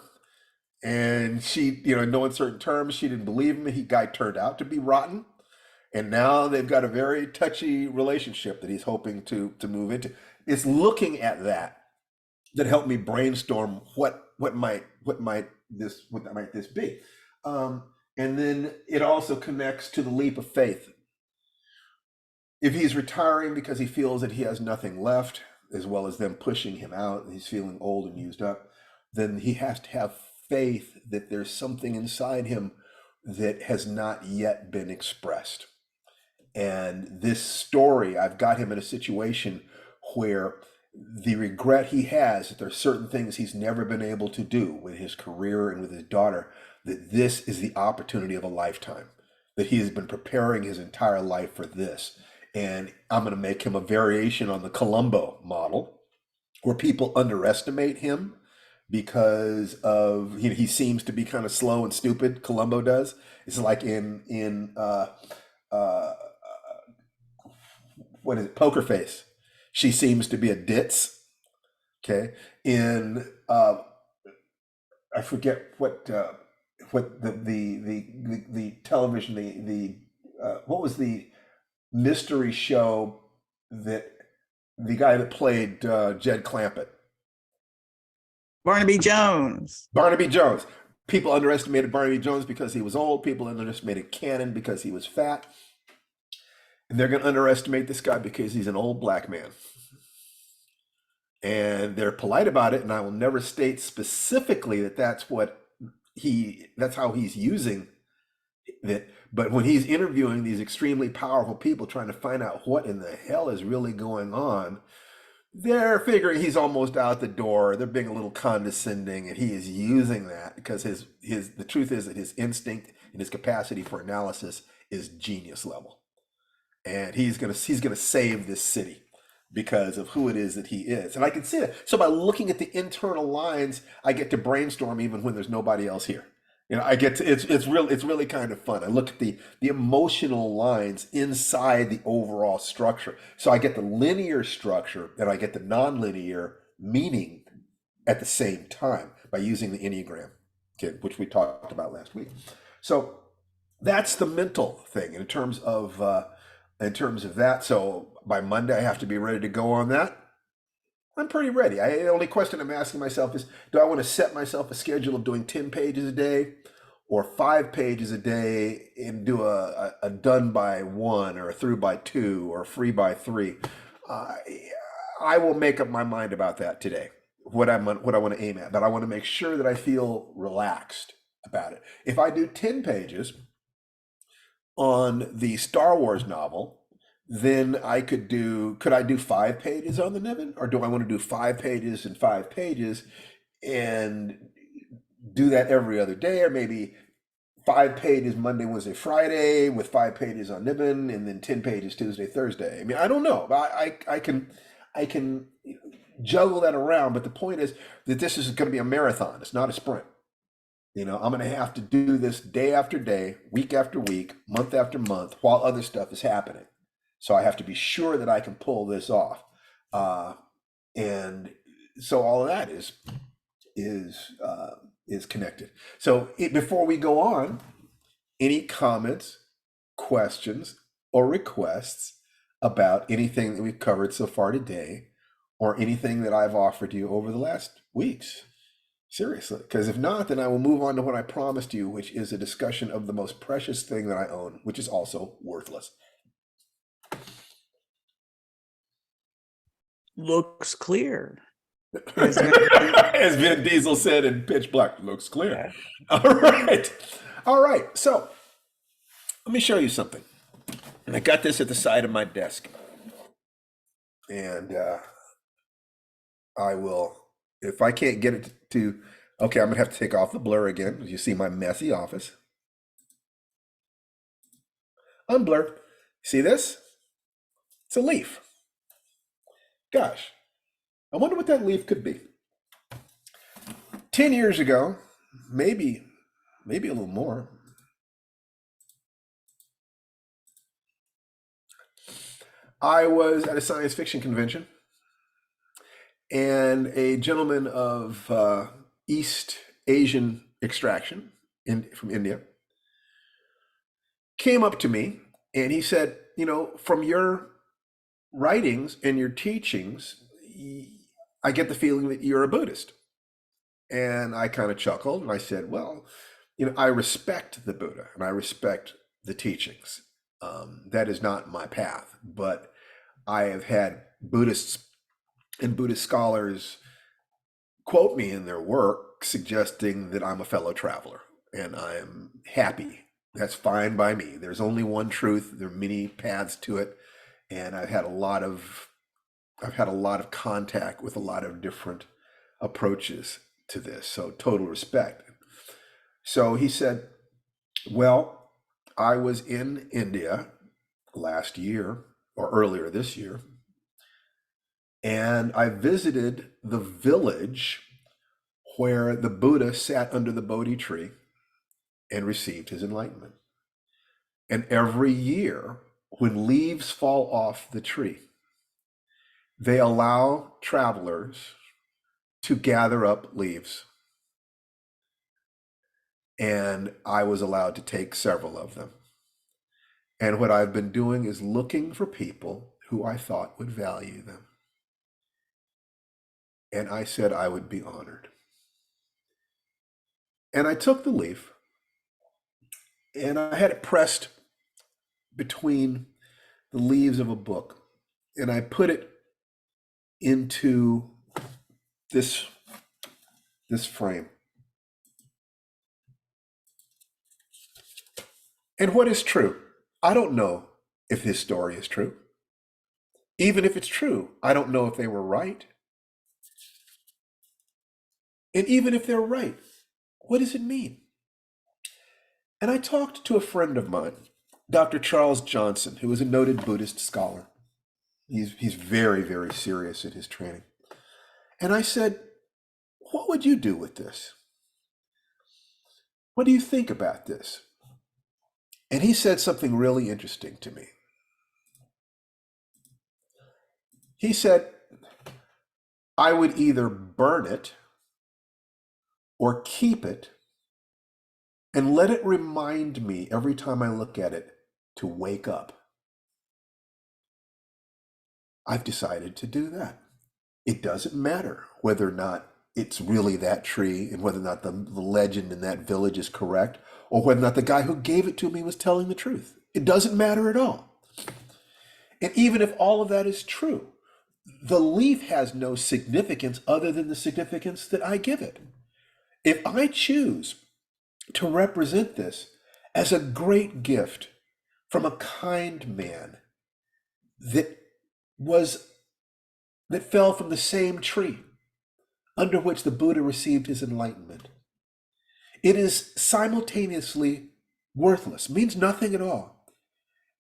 And she, in no uncertain terms, she didn't believe him. He guy turned out to be rotten. And now they've got a very touchy relationship that he's hoping to move into. It's looking at that helped me brainstorm what might this be. And then it also connects to the leap of faith. If he's retiring because he feels that he has nothing left, as well as them pushing him out, and he's feeling old and used up, then he has to have faith that there's something inside him that has not yet been expressed. And this story, I've got him in a situation where the regret he has that there's certain things he's never been able to do with his career and with his daughter, that this is the opportunity of a lifetime, that he has been preparing his entire life for this. And I'm going to make him a variation on the Columbo model, where people underestimate him because of he seems to be kind of slow and stupid. Columbo does. It's like in what is it, Poker Face. She seems to be a ditz. Okay, in I forget what the television what was the mystery show that the guy that played Jed Clampett. Barnaby Jones. Barnaby Jones. People underestimated Barnaby Jones because he was old. People underestimated Cannon because he was fat. And they're going to underestimate this guy because he's an old black man. And they're polite about it. And I will never state specifically that that's how he's using it. But when he's interviewing these extremely powerful people, trying to find out what in the hell is really going on, they're figuring he's almost out the door. They're being a little condescending, and he is using that because the truth is that his instinct and his capacity for analysis is genius level, and he's gonna save this city because of who it is that he is. And I can see that. So by looking at the internal lines, I get to brainstorm even when there's nobody else here. I get to, it's really kind of fun. I look at the emotional lines inside the overall structure. So I get the linear structure and I get the nonlinear meaning at the same time by using the Enneagram, okay, which we talked about last week. So that's the mental thing in terms of that. So by Monday, I have to be ready to go on that. I'm pretty ready. The only question I'm asking myself is, do I want to set myself a schedule of doing 10 pages a day or 5 pages a day and do a done by 1 or a through by 2 or free by 3? I will make up my mind about that today, what I want to aim at. But I want to make sure that I feel relaxed about it. If I do 10 pages on the Star Wars novel, then could I do 5 pages on the Niven? Or do I want to do 5 pages and 5 pages and do that every other day? Or maybe 5 pages Monday, Wednesday, Friday with 5 pages on Niven and then 10 pages Tuesday, Thursday. I mean, I don't know. I can juggle that around, but the point is that this is going to be a marathon. It's not a sprint. I'm going to have to do this day after day, week after week, month after month, while other stuff is happening. So I have to be sure that I can pull this off. And so all of that is connected. So before we go on, any comments, questions, or requests about anything that we've covered so far today, or anything that I've offered you over the last weeks? Seriously, because if not, then I will move on to what I promised you, which is a discussion of the most precious thing that I own, which is also worthless. Looks clear. As Vin Diesel said in Pitch Black, looks clear. Yeah. All right. So let me show you something. And I got this at the side of my desk. And I will, if I can't get it to, okay, I'm going to have to take off the blur again. As you see my messy office. Unblur. See this? It's a leaf. Gosh, I wonder what that leaf could be. 10 years ago, maybe maybe a little more. I was at a science fiction convention, and a gentleman of East Asian extraction from India came up to me, and he said, from your writings and your teachings, I get the feeling that you're a Buddhist. And I kind of chuckled and I said, well, I respect the Buddha and I respect the teachings. That is not my path, but I have had Buddhists and Buddhist scholars quote me in their work suggesting that I'm a fellow traveler, and I am happy. That's fine by me. There's only one truth. There are many paths to it, and I've had a lot of contact with a lot of different approaches to this. So total respect. So he said, well, I was in India last year or earlier this year, and I visited the village where the Buddha sat under the Bodhi tree and received his enlightenment. And every year, when leaves fall off the tree, they allow travelers to gather up leaves. And I was allowed to take several of them. And what I've been doing is looking for people who I thought would value them. And I said I would be honored. And I took the leaf and I had it pressed between the leaves of a book. And I put it into this frame. And what is true? I don't know if this story is true. Even if it's true, I don't know if they were right. And even if they're right, what does it mean? And I talked to a friend of mine, Dr. Charles Johnson, who is a noted Buddhist scholar. He's very, very serious in his training. And I said, what would you do with this? What do you think about this? And he said something really interesting to me. He said, I would either burn it or keep it and let it remind me every time I look at it to wake up. I've decided to do that. It doesn't matter whether or not it's really that tree and whether or not the legend in that village is correct or whether or not the guy who gave it to me was telling the truth. It doesn't matter at all. And even if all of that is true, the leaf has no significance other than the significance that I give it. If I choose to represent this as a great gift from a kind man that fell from the same tree under which the Buddha received his enlightenment, it is simultaneously worthless, means nothing at all,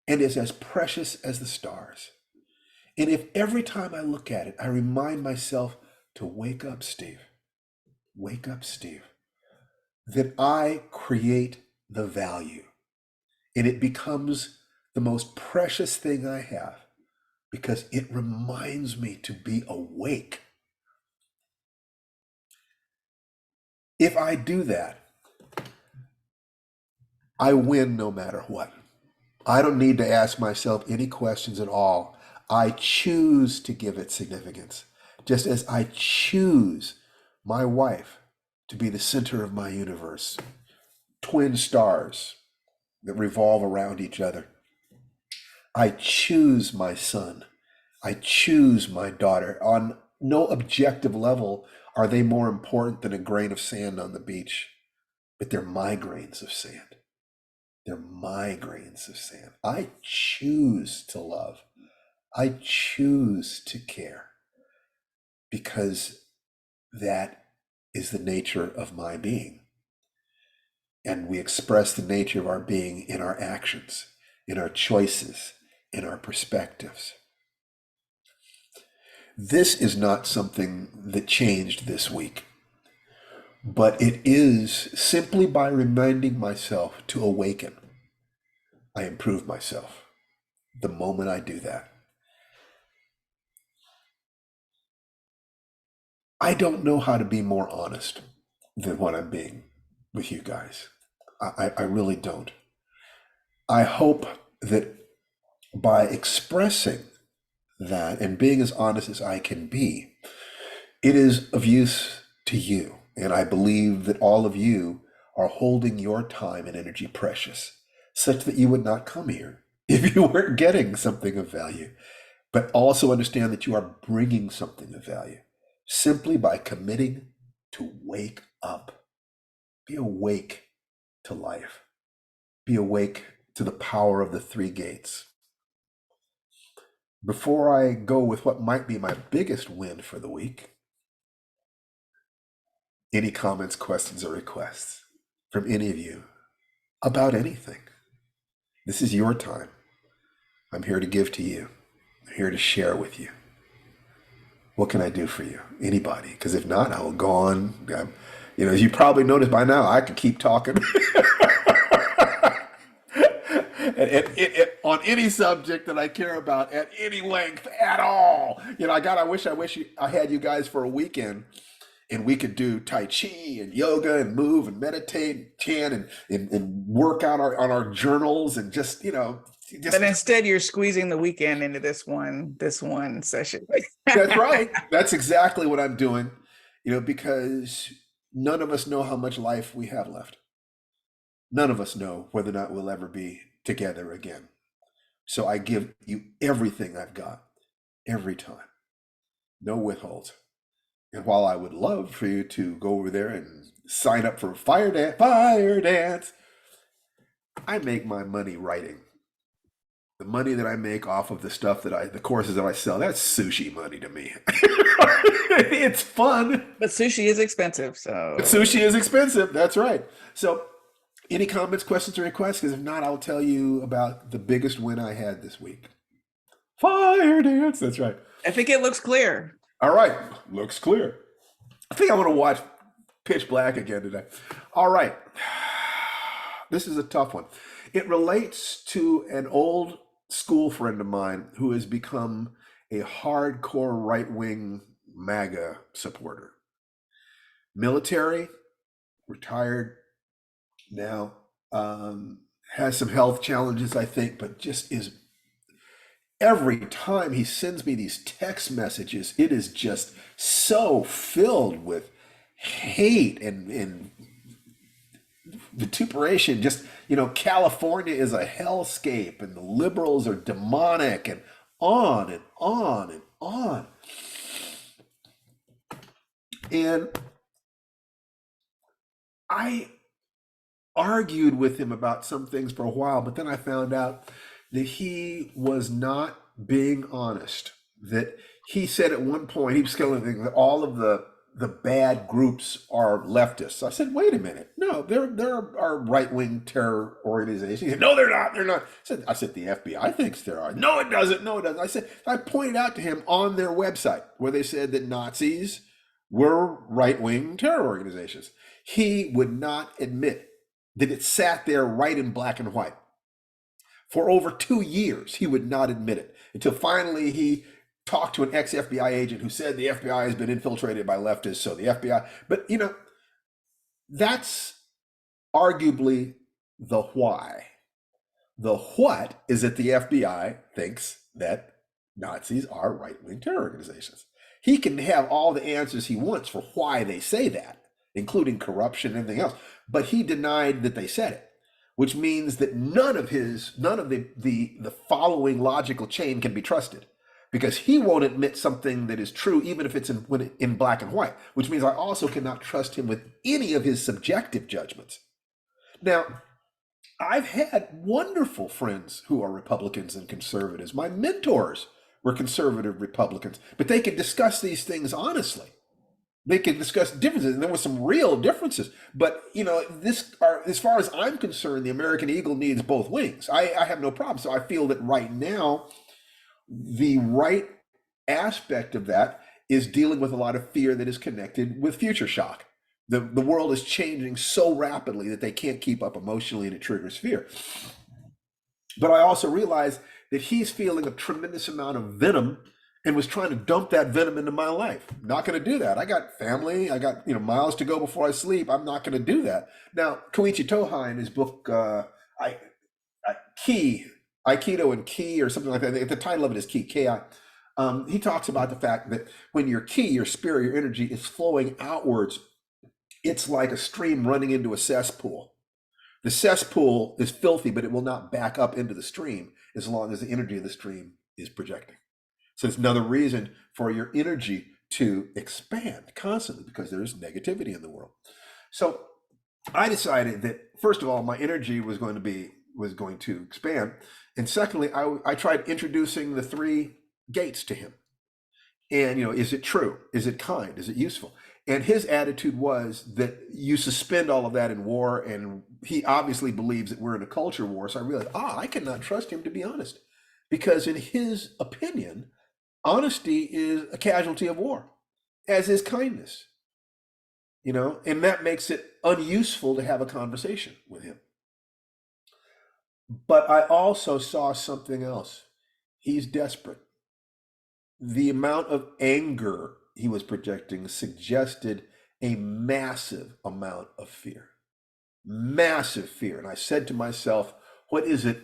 and is as precious as the stars. And if every time I look at it, I remind myself to wake up, Steve, that I create the value, and it becomes the most precious thing I have because it reminds me to be awake. If I do that, I win no matter what. I don't need to ask myself any questions at all. I choose to give it significance, just as I choose my wife to be the center of my universe. Twin stars that revolve around each other. I choose my son. I choose my daughter. On no objective level are they more important than a grain of sand on the beach, but they're my grains of sand. They're my grains of sand. I choose to love. I choose to care because that is the nature of my being. And we express the nature of our being in our actions, in our choices, in our perspectives. This is not something that changed this week. But it is simply by reminding myself to awaken, I improve myself. The moment I do that, I don't know how to be more honest than what I'm being with you guys. I really don't. I hope that by expressing that and being as honest as I can be, it is of use to you. And I believe that all of you are holding your time and energy precious, such that you would not come here if you weren't getting something of value. But also understand that you are bringing something of value simply by committing to wake up. Be awake to life. Be awake to the power of the three gates. Before I go with what might be my biggest win for the week, any comments, questions, or requests from any of you about anything? This is your time. I'm here to give to you. I'm here to share with you. What can I do for you? Anybody? Because if not, I will go on. As you probably noticed by now, I could keep talking. On any subject that I care about at any length at all. I wish I had you guys for a weekend and we could do Tai Chi and yoga and move and meditate and chant and work out on our journals and just. But instead you're squeezing the weekend into this one session. That's right. That's exactly what I'm doing, because none of us know how much life we have left. None of us know whether or not we'll ever be together again. So I give you everything I've got, every time, no withholds. And while I would love for you to go over there and sign up for Firedance, I make my money writing. The money that I make off of the courses that I sell, that's sushi money to me. It's fun. But sushi is expensive, so. But sushi is expensive, that's right. So any comments, questions, or requests? Because if not, I'll tell you about the biggest win I had this week. Firedance, that's right. I think it looks clear. All right, looks clear. I think I want to watch Pitch Black again today. All right, this is a tough one. It relates to an old school friend of mine who has become a hardcore right-wing MAGA supporter. Military, retired now, has some health challenges, I think, but just is, every time he sends me these text messages, it is just so filled with hate and vituperation. Just, California is a hellscape and the liberals are demonic and on and on and on. And I argued with him about some things for a while, but then I found out that he was not being honest. That he said at one point, he was telling that all of the bad groups are leftists. I said, wait a minute. No, there are right-wing terror organizations. He said, no, they're not. They're not. I said, the FBI thinks there are. No, it doesn't. No, it doesn't. I pointed out to him on their website where they said that Nazis were right-wing terror organizations. He would not admit that it sat there right in black and white. For over 2 years, he would not admit it until finally he talked to an ex-FBI agent who said the FBI has been infiltrated by leftists, so the FBI, but that's arguably the why. The what is that the FBI thinks that Nazis are right-wing terror organizations. He can have all the answers he wants for why they say that, including corruption and everything else, but he denied that they said it, which means that none of the following logical chain can be trusted, because he won't admit something that is true even if it's in black and white, which means I also cannot trust him with any of his subjective judgments. Now, I've had wonderful friends who are Republicans and conservatives. My mentors were conservative Republicans, but they could discuss these things honestly. They could discuss differences, and there were some real differences. But as far as I'm concerned, the American eagle needs both wings. I have no problem. So I feel that right now, the right aspect of that is dealing with a lot of fear that is connected with future shock. The world is changing so rapidly that they can't keep up emotionally, and it triggers fear. But I also realized that he's feeling a tremendous amount of venom and was trying to dump that venom into my life. Not going to do that. I got family. I got miles to go before I sleep. I'm not going to do that. Now, Koichi Tohei in his book, Ki, Aikido and Ki, or something like that. The title of it is Ki, Ki. He talks about the fact that when your Ki, your spirit, your energy is flowing outwards, it's like a stream running into a cesspool. The cesspool is filthy, but it will not back up into the stream as long as the energy of the stream is projecting. So it's another reason for your energy to expand constantly, because there's negativity in the world. So I decided that, first of all, my energy was going to expand. And secondly, I tried introducing the 3 gates to him. And, is it true? Is it kind? Is it useful? And his attitude was that you suspend all of that in war, and he obviously believes that we're in a culture war. So I realized, I cannot trust him to be honest, because in his opinion, honesty is a casualty of war, as is kindness, and that makes it unuseful to have a conversation with him. But I also saw something else. He's desperate. The amount of anger he was projecting suggested a massive amount of fear. Massive fear. And I said to myself, what is it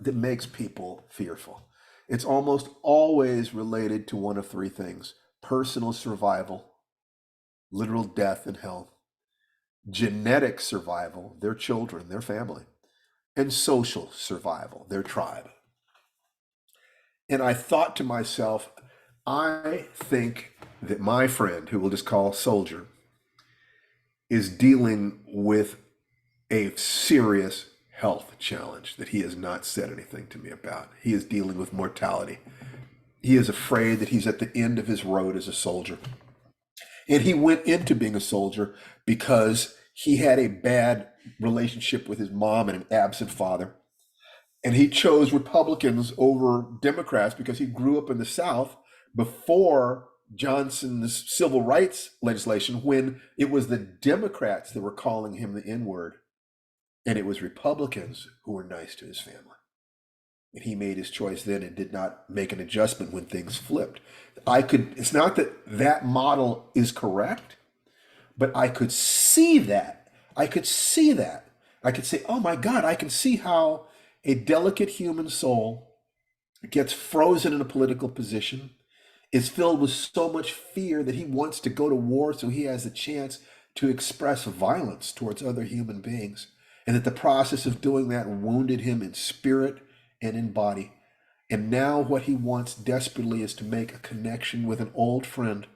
that makes people fearful? It's almost always related to one of 3 things: personal survival, literal death and health; genetic survival, their children, their family; and social survival, their tribe. And I thought to myself, I think that my friend, who we'll just call Soldier, is dealing with a serious health challenge that he has not said anything to me about. He is dealing with mortality. He is afraid that he's at the end of his road as a soldier. And he went into being a soldier because he had a bad relationship with his mom and an absent father. And he chose Republicans over Democrats because he grew up in the South before Johnson's civil rights legislation, when it was the Democrats that were calling him the N-word, and it was Republicans who were nice to his family. And he made his choice then and did not make an adjustment when things flipped. It's not that that model is correct, but I could see that. I could say, oh my God, I can see how a delicate human soul gets frozen in a political position, is filled with so much fear that he wants to go to war so he has a chance to express violence towards other human beings, and that the process of doing that wounded him in spirit and in body. And now what he wants desperately is to make a connection with an old friend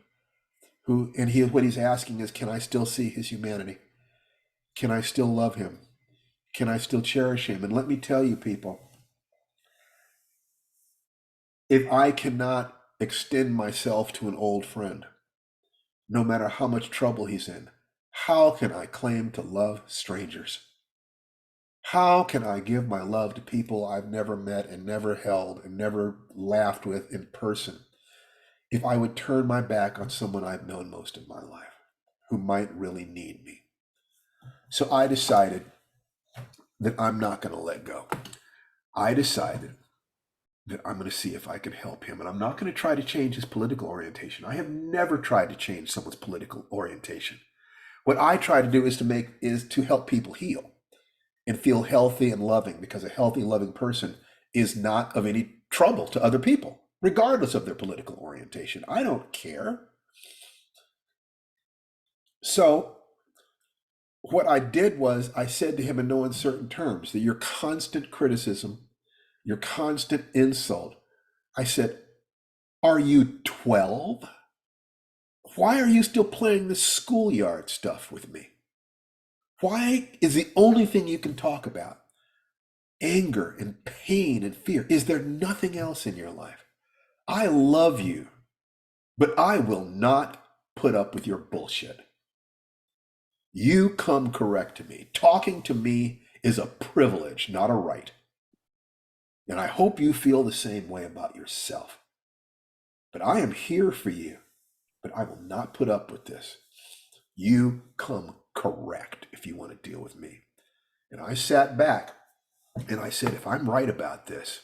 what he's asking is, can I still see his humanity? Can I still love him? Can I still cherish him? And let me tell you, people, if I cannot extend myself to an old friend, no matter how much trouble he's in, how can I claim to love strangers? How can I give my love to people I've never met and never held and never laughed with in person if I would turn my back on someone I've known most of my life who might really need me? So I decided that I'm not going to let go. I decided that I'm going to see if I can help him. And I'm not going to try to change his political orientation. I have never tried to change someone's political orientation. What I try to do is to help people heal and feel healthy and loving, because a healthy, loving person is not of any trouble to other people, regardless of their political orientation. I don't care. So what I did was I said to him in no uncertain terms that your constant criticism, your constant insult, I said, are you 12? Why are you still playing this schoolyard stuff with me? Why is the only thing you can talk about anger and pain and fear? Is there nothing else in your life? I love you, but I will not put up with your bullshit. You come correct to me. Talking to me is a privilege, not a right. And I hope you feel the same way about yourself. But I am here for you, but I will not put up with this. You come correct if you want to deal with me. And I sat back and I said, if I'm right about this,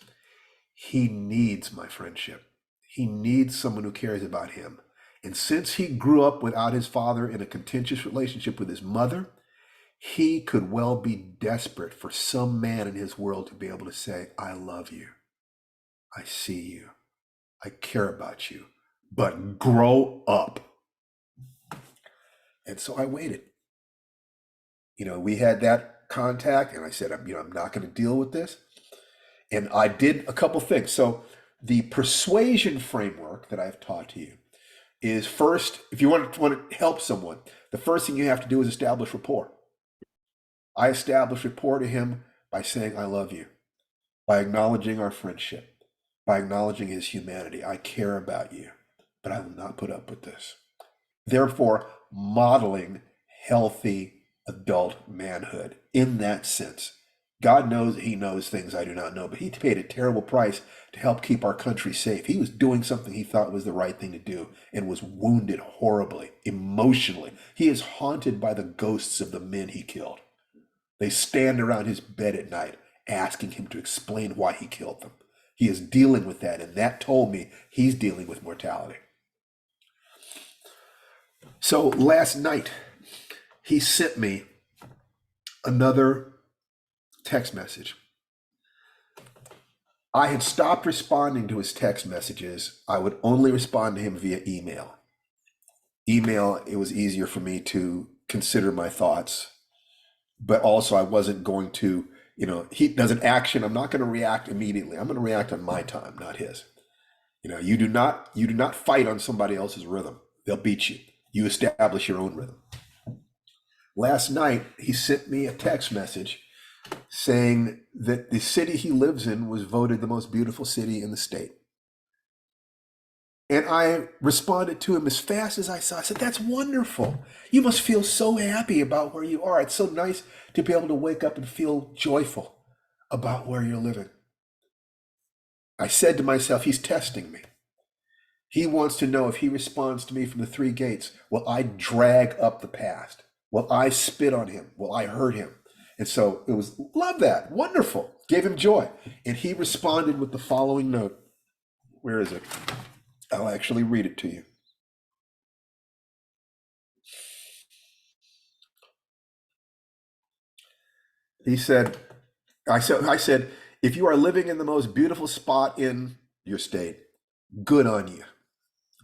he needs my friendship. He needs someone who cares about him. And since he grew up without his father in a contentious relationship with his mother, he could well be desperate for some man in his world to be able to say, I love you. I see you. I care about you. But grow up. And so I waited. We had that contact, and I said, I'm not going to deal with this. And I did a couple things. So the persuasion framework that I've taught to you is, first, if you want to help someone, the first thing you have to do is establish rapport. I established rapport to him by saying, I love you, by acknowledging our friendship, by acknowledging his humanity. I care about you, but I will not put up with this. Therefore, modeling healthy adult manhood in that sense. God knows he knows things I do not know, but he paid a terrible price to help keep our country safe. He was doing something he thought was the right thing to do and was wounded horribly, emotionally. He is haunted by the ghosts of the men he killed. They stand around his bed at night asking him to explain why he killed them. He is dealing with that, and that told me he's dealing with mortality. So last night, he sent me another text message. I had stopped responding to his text messages. I would only respond to him via email. Email, it was easier for me to consider my thoughts, but also I wasn't going to, he does an action. I'm not going to react immediately. I'm going to react on my time, not his. You do not fight on somebody else's rhythm. They'll beat you. You establish your own rhythm. Last night, he sent me a text message saying that the city he lives in was voted the most beautiful city in the state. And I responded to him as fast as I saw. I said, that's wonderful. You must feel so happy about where you are. It's so nice to be able to wake up and feel joyful about where you're living. I said to myself, he's testing me. He wants to know if he responds to me from the three gates, will I drag up the past? Will I spit on him? Will I hurt him? And so it was, love that, wonderful, gave him joy. And he responded with the following note. Where is it? I'll actually read it to you. He said, I said, if you are living in the most beautiful spot in your state, good on you.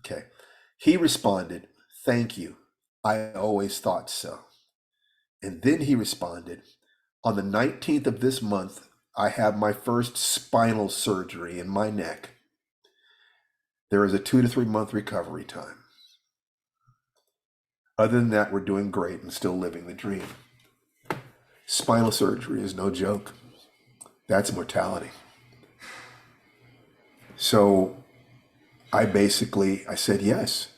Okay. He responded, thank you. I always thought so. And then he responded, on the 19th of this month, I have my first spinal surgery in my neck. There is a 2 to 3 month recovery time. Other than that, we're doing great and still living the dream. Spinal surgery is no joke. That's mortality. So I said yes.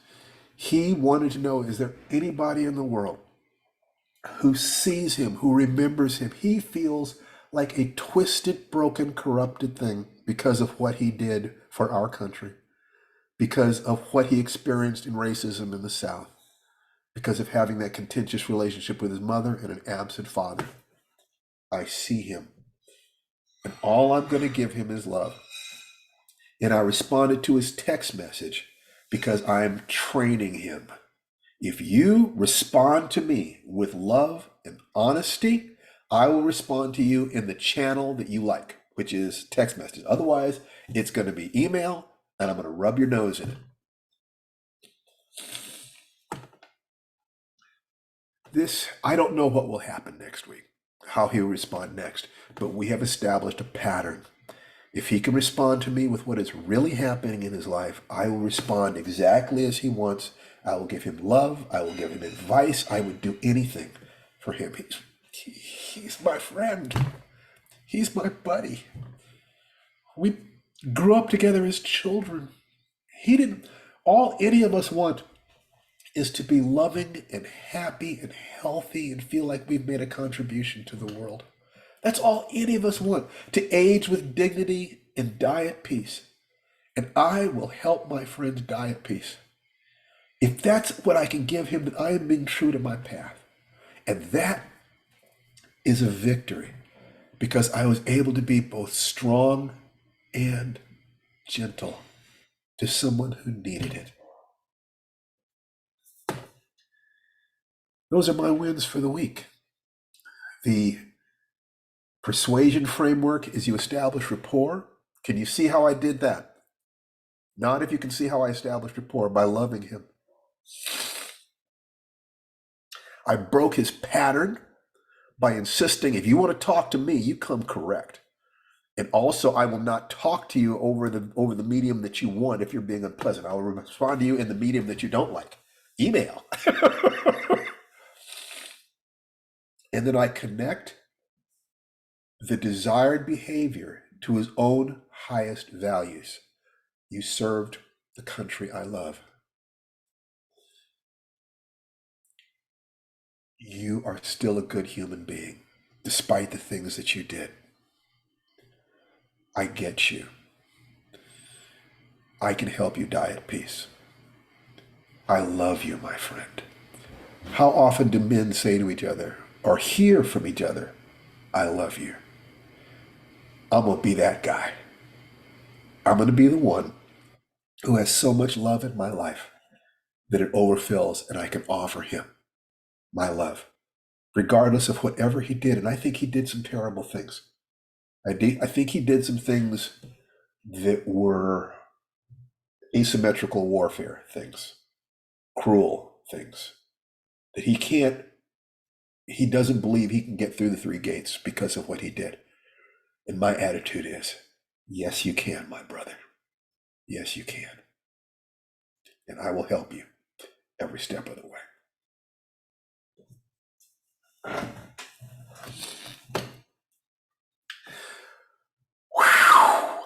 He wanted to know, is there anybody in the world who sees him, who remembers him? He feels like a twisted, broken, corrupted thing because of what he did for our country, because of what he experienced in racism in the South, because of having that contentious relationship with his mother and an absent father. I see him, and all I'm going to give him is love. And I responded to his text message because I'm training him. If you respond to me with love and honesty, I will respond to you in the channel that you like, which is text messages. Otherwise, it's going to be email, and I'm going to rub your nose in it. I don't know what will happen next week, how he'll respond next, but we have established a pattern. If he can respond to me with what is really happening in his life, I will respond exactly as he wants. I will give him love. I will give him advice. I would do anything for him. He's my friend. He's my buddy. We grew up together as children. All any of us want is to be loving and happy and healthy and feel like we've made a contribution to the world. That's all any of us want, to age with dignity and die at peace. And I will help my friends die at peace. If that's what I can give him, then I am being true to my path. And that is a victory because I was able to be both strong and gentle to someone who needed it. Those are my wins for the week. The persuasion framework is you establish rapport. Can you see how I did that? Not if you can see how I established rapport by loving him. I broke his pattern by insisting, if you want to talk to me, you come correct. And also, I will not talk to you over the medium that you want if you're being unpleasant. I will respond to you in the medium that you don't like. Email. And then I connect the desired behavior to his own highest values. You served the country I love. You are still a good human being, despite the things that you did. I get you. I can help you die at peace. I love you, my friend. How often do men say to each other or hear from each other, I love you? I'm going to be that guy. I'm going to be the one who has so much love in my life that it overfills and I can offer him my love, regardless of whatever he did. And I think he did some terrible things. I think he did some things that were asymmetrical warfare things, cruel things, that he doesn't believe he can get through the three gates because of what he did. And my attitude is, yes, you can, my brother. Yes, you can. And I will help you every step of the way. Whew.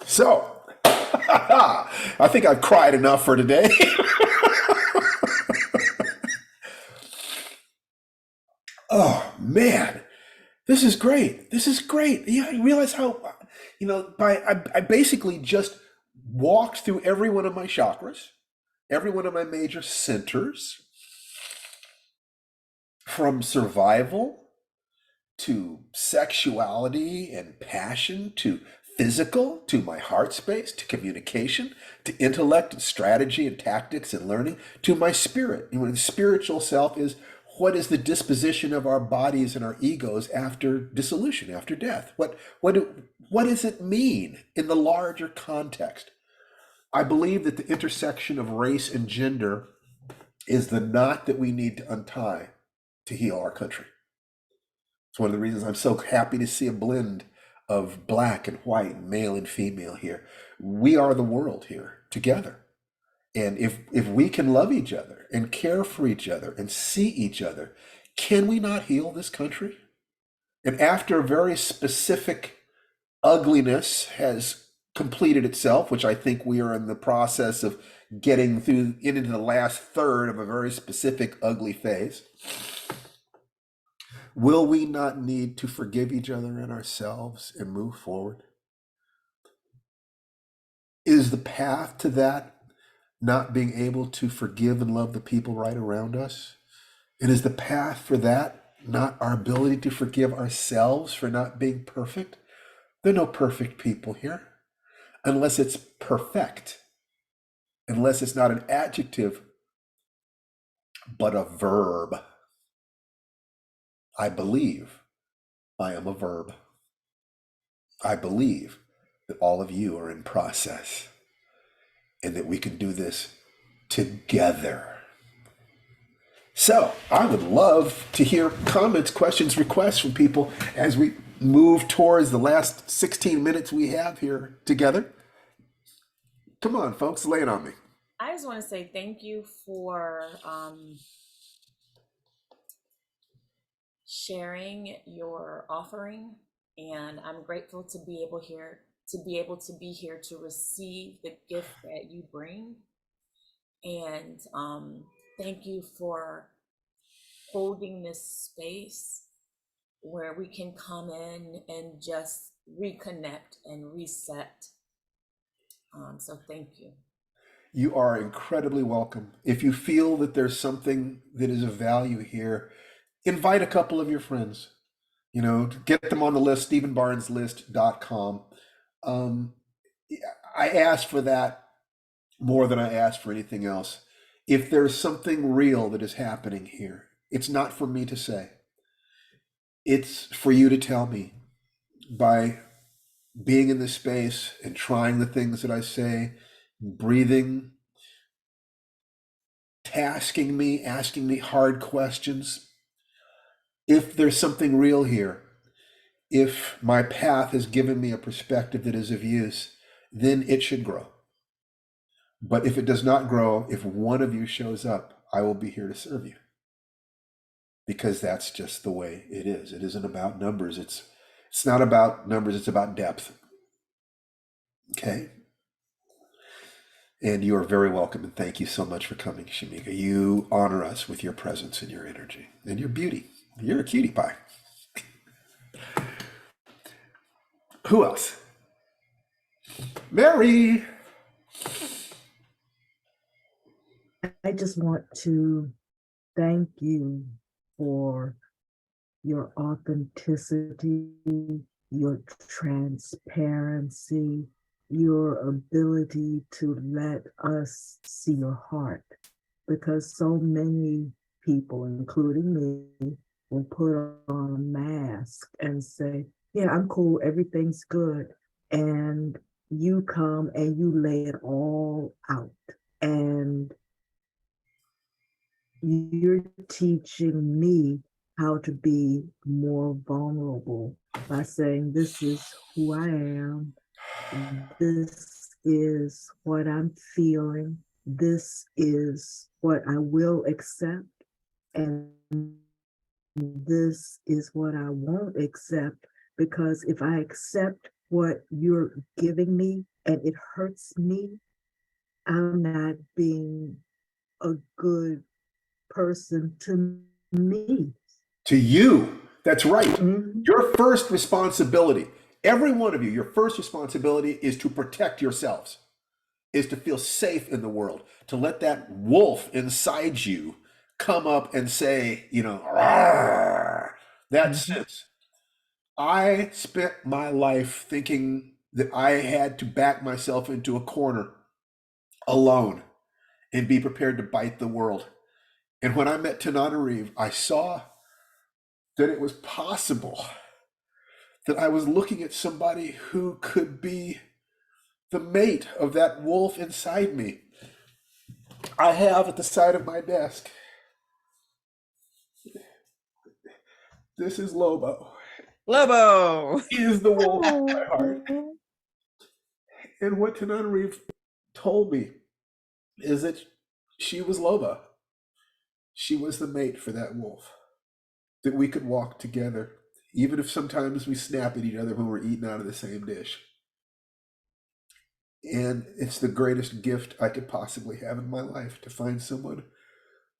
So, I think I've cried enough for today. Oh, man. This is great. This is great. Yeah, you realize how, I basically just walked through every one of my chakras, every one of my major centers, from survival to sexuality and passion to physical to my heart space to communication to intellect and strategy and tactics and learning to my spirit. The spiritual self is what is the disposition of our bodies and our egos after dissolution, after death? What does it mean in the larger context? I believe that the intersection of race and gender is the knot that we need to untie to heal our country. It's one of the reasons I'm so happy to see a blend of black and white, male and female here. We are the world here together. And if we can love each other and care for each other and see each other, can we not heal this country? And after a very specific ugliness has completed itself, which I think we are in the process of getting through into the last third of a very specific ugly phase, will we not need to forgive each other and ourselves and move forward? Is the path to that not being able to forgive and love the people right around us? And is the path for that not our ability to forgive ourselves for not being perfect? There are no perfect people here, unless it's perfect, unless it's not an adjective, but a verb. I believe I am a verb. I believe that all of you are in process and that we can do this together. So I would love to hear comments, questions, requests from people as we move towards the last 16 minutes we have here together. Come on, folks, lay it on me. I just want to say thank you for sharing your offering, and I'm grateful to be able to be here to receive the gift that you bring. And thank you for holding this space where we can come in and just reconnect and reset. So thank you. You are incredibly welcome. If you feel that there's something that is of value here, invite a couple of your friends. You know, get them on the list, stephenbarneslist.com. Um, I ask for that more than I ask for anything else. If there's something real that is happening here, it's not for me to say. It's for you to tell me by being in this space and trying the things that I say, breathing, tasking me, asking me hard questions. If there's something real here, if my path has given me a perspective that is of use, then it should grow. But if it does not grow, if one of you shows up, I will be here to serve you. Because that's just the way it is. It isn't about numbers. It's not about numbers, it's about depth. Okay? And you are very welcome, and thank you so much for coming, Shamika. You honor us with your presence and your energy and your beauty. You're a cutie pie. Who else? Mary. I just want to thank you for your authenticity, your transparency, your ability to let us see your heart. Because so many people, including me, will put on a mask and say, yeah, I'm cool, everything's good. And you come and you lay it all out. And you're teaching me how to be more vulnerable by saying, this is who I am. This is what I'm feeling. This is what I will accept. And this is what I won't accept. Because if I accept what you're giving me and it hurts me, I'm not being a good person to me. To you. That's right. Mhm. Your first responsibility, every one of you, your first responsibility is to protect yourselves, is to feel safe in the world, to let that wolf inside you come up and say, you know, "Rawr." That sense. I spent my life thinking that I had to back myself into a corner alone and be prepared to bite the world. And when I met Tananarive, I saw that it was possible, that I was looking at somebody who could be the mate of that wolf inside me. I have at the side of my desk, this is Lobo. Lobo. He is the wolf in my heart. And what Tananarive told me is that she was Loba. She was the mate for that wolf, that we could walk together, even if sometimes we snap at each other when we're eating out of the same dish. And it's the greatest gift I could possibly have in my life, to find someone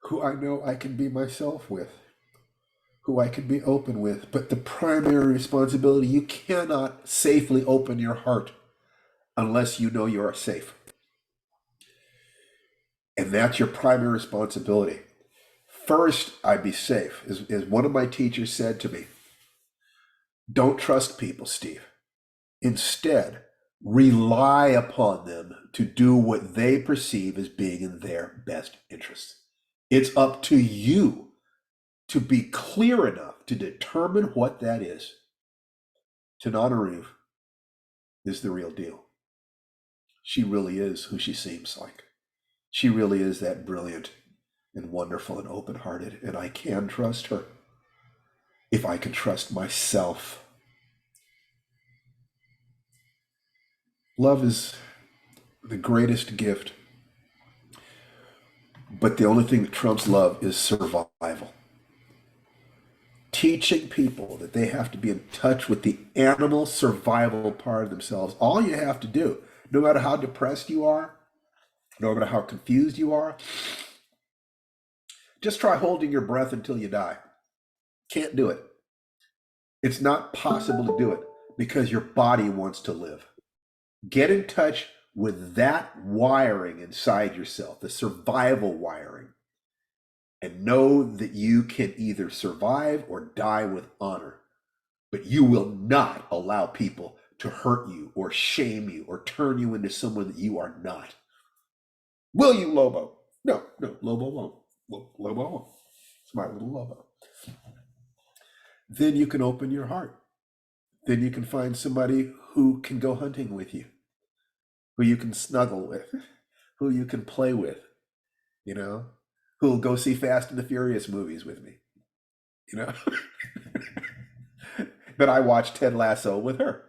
who I know I can be myself with, who I can be open with. But the primary responsibility, you cannot safely open your heart unless you know you are safe. And that's your primary responsibility. First, I be safe. As one of my teachers said to me, don't trust people, Steve. Instead, rely upon them to do what they perceive as being in their best interest. It's up to you to be clear enough to determine what that is. Tananarive is the real deal. She really is who she seems like. She really is that brilliant and wonderful and open-hearted, and I can trust her if I can trust myself. Love is the greatest gift, but the only thing that trumps love is survival. Teaching people that they have to be in touch with the animal survival part of themselves. All you have to do, no matter how depressed you are, no matter how confused you are, just try holding your breath until you die. Can't do it. It's not possible to do it because your body wants to live. Get in touch with that wiring inside yourself, the survival wiring, and know that you can either survive or die with honor, but you will not allow people to hurt you or shame you or turn you into someone that you are not. Will you, Lobo? No, Lobo won't. Lobo won't. Smart little Lobo. Then you can open your heart. Then you can find somebody who can go hunting with you, who you can snuggle with, who you can play with, you know, who'll go see Fast and the Furious movies with me, you know. But I watched Ted Lasso with her.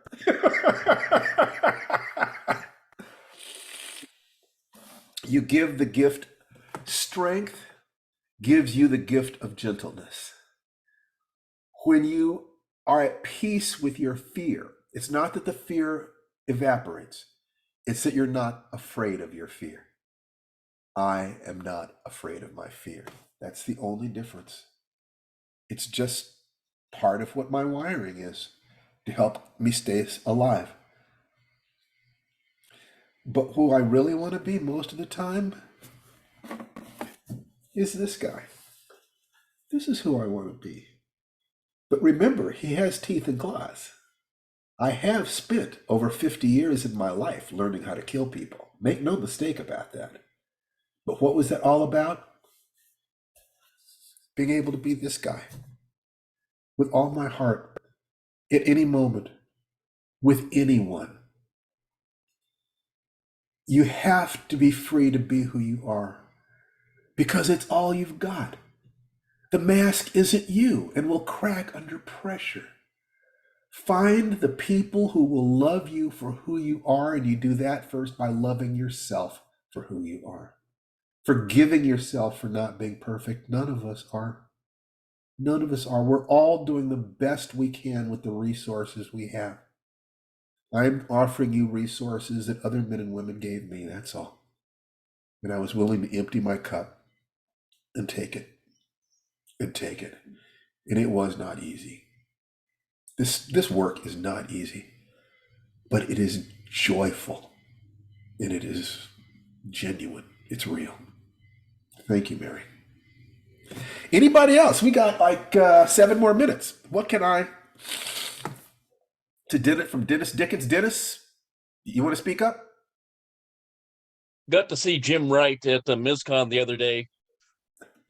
You give the gift. Strength gives you the gift of gentleness. When you are at peace with your fear, it's not that the fear evaporates, it's that you're not afraid of your fear. I am not afraid of my fear. That's the only difference. It's just part of what my wiring is to help me stay alive. But who I really want to be most of the time is this guy. This is who I want to be. But remember, he has teeth and claws. I have spent over 50 years in my life learning how to kill people. Make no mistake about that. But what was that all about? Being able to be this guy with all my heart at any moment with anyone. You have to be free to be who you are because it's all you've got. The mask isn't you and will crack under pressure. Find the people who will love you for who you are, and you do that first by loving yourself for who you are. Forgiving yourself for not being perfect. None of us are. None of us are. We're all doing the best we can with the resources we have. I'm offering you resources that other men and women gave me, that's all. And I was willing to empty my cup and take it. And take it. And it was not easy. This work is not easy, but it is joyful and it is genuine. It's real. Thank you, Mary. Anybody else? We got like 7 more minutes. What can I to Dennis from Dennis Dickens? Dennis, you want to speak up? Got to see Jim Wright at the MizCon the other day.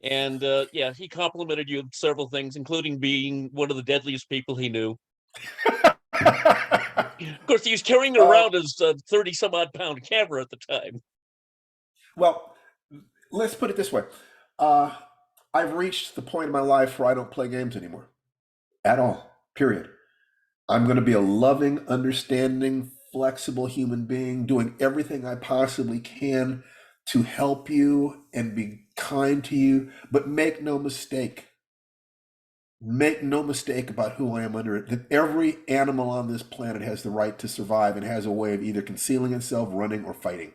And yeah, he complimented you on several things, including being one of the deadliest people he knew. Of course, he was carrying around his 30 some odd pound camera at the time. Well, let's put it this way. I've reached the point in my life where I don't play games anymore at all, period. I'm going to be a loving, understanding, flexible human being, doing everything I possibly can to help you and be kind to you, but make no mistake. Make no mistake about who I am under it, that every animal on this planet has the right to survive and has a way of either concealing itself, running, or fighting.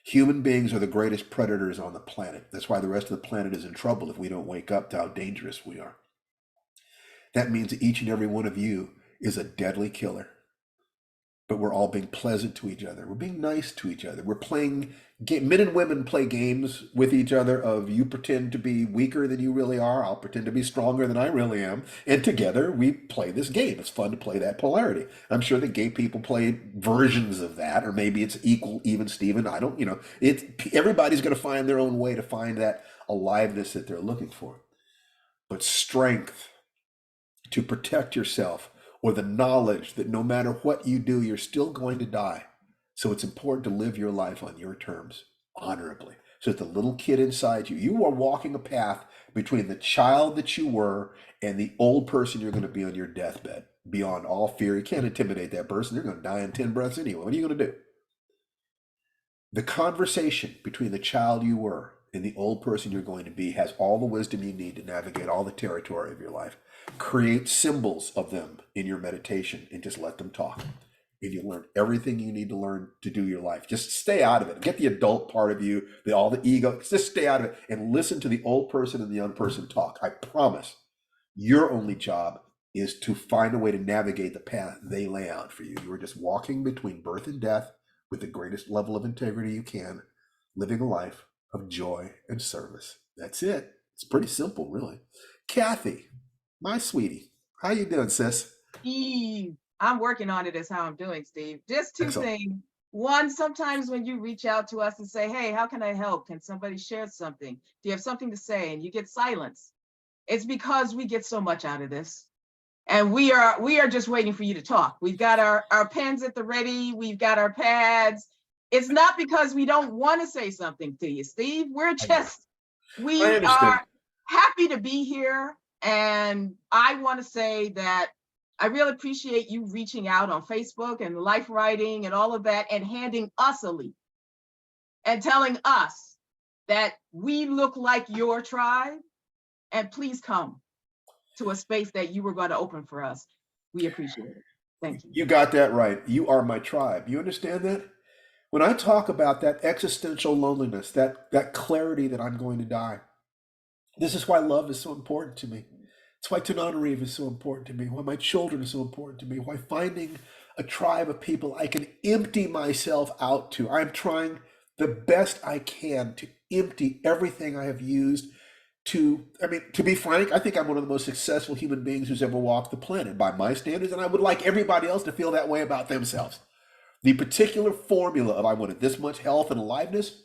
Human beings are the greatest predators on the planet. That's why the rest of the planet is in trouble if we don't wake up to how dangerous we are. That means that each and every one of you is a deadly killer. But we're all being pleasant to each other. We're being nice to each other. We're playing, men and women play games with each other of you pretend to be weaker than you really are. I'll pretend to be stronger than I really am. And together we play this game. It's fun to play that polarity. I'm sure that gay people play versions of that, or maybe it's equal, even, Steven. I don't, everybody's going to find their own way to find that aliveness that they're looking for. But strength to protect yourself, or the knowledge that no matter what you do, you're still going to die. So it's important to live your life on your terms, honorably. So that the little kid inside you, you are walking a path between the child that you were and the old person you're going to be on your deathbed. Beyond all fear, you can't intimidate that person. They're going to die in 10 breaths anyway. What are you going to do? The conversation between the child you were and the old person you're going to be has all the wisdom you need to navigate all the territory of your life. Create symbols of them in your meditation and just let them talk. And you learn everything you need to learn to do your life. Just stay out of it. Get the adult part of you, all the ego, just stay out of it and listen to the old person and the young person talk. I promise your only job is to find a way to navigate the path they lay out for you. You are just walking between birth and death, with the greatest level of integrity you can, living a life of joy and service. That's it. It's pretty simple, really. Kathy, my sweetie, how you doing, sis? Steve, I'm working on it is how I'm doing, Steve. Just two Excellent. things. One, sometimes when you reach out to us and say, hey, how can I help? Can somebody share something? Do you have something to say? And you get silence. It's because we get so much out of this. And we are just waiting for you to talk. We've got our pens at the ready. We've got our pads. It's not because we don't want to say something to you, Steve. We I understand. are happy to be here. And I want to say that I really appreciate you reaching out on Facebook and Life Writing and all of that and handing us a lead and telling us that we look like your tribe and please come to a space that you were going to open for us. We appreciate it. Thank you. You got that right. You are my tribe. You understand that? When I talk about that existential loneliness, that clarity that I'm going to die, this is why love is so important to me. It's why Tananarive is so important to me, why my children are so important to me, why finding a tribe of people I can empty myself out to. I'm trying the best I can to empty everything I have used to be frank, I think I'm one of the most successful human beings who's ever walked the planet by my standards, and I would like everybody else to feel that way about themselves. The particular formula of I wanted this much health and aliveness,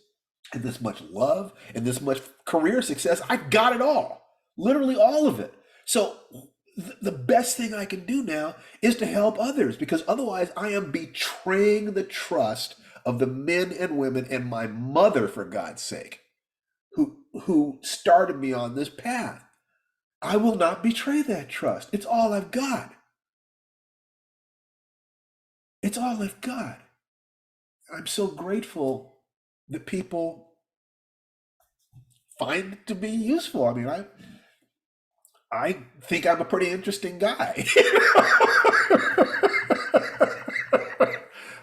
and this much love, and this much career success, I got it all. Literally all of it. So the best thing I can do now is to help others, because otherwise I am betraying the trust of the men and women and my mother, for God's sake, who started me on this path. I will not betray that trust. It's all I've got. It's all I've got. I'm so grateful that people find it to be useful. I mean, I think I'm a pretty interesting guy.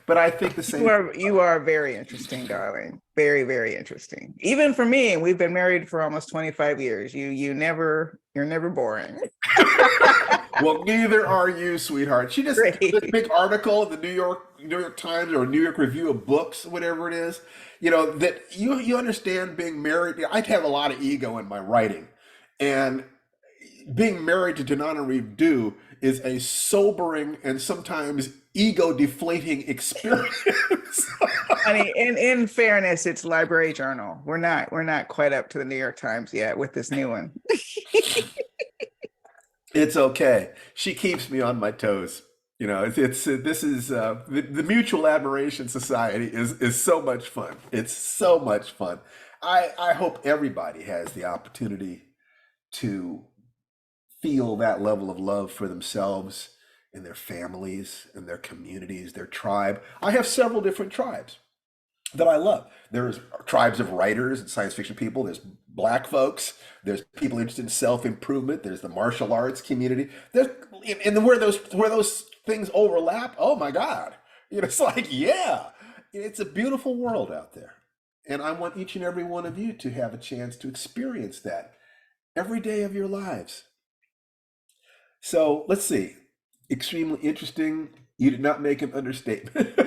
But I think the same. You are very interesting, darling. Very, very interesting. Even for me, and we've been married for almost 25 years. You're never boring. Well, neither are you, sweetheart. She just Great. this big article in the New York Times or New York Review of Books, whatever it is. You know that you understand being married. I have a lot of ego in my writing, and being married to Tananarive Due is a sobering and sometimes ego deflating experience. Honey, in fairness, it's Library Journal. We're not quite up to the New York Times yet with this new one. It's okay. She keeps me on my toes. You know, this is the Mutual Admiration Society is so much fun. It's so much fun. I hope everybody has the opportunity to feel that level of love for themselves and their families and their communities, their tribe. I have several different tribes that I love. There's tribes of writers and science fiction people. There's Black folks. There's people interested in self-improvement. There's the martial arts community. And where those things overlap, oh my God. You know, it's like, yeah, it's a beautiful world out there. And I want each and every one of you to have a chance to experience that every day of your lives. So let's see. Extremely interesting. You did not make an understatement.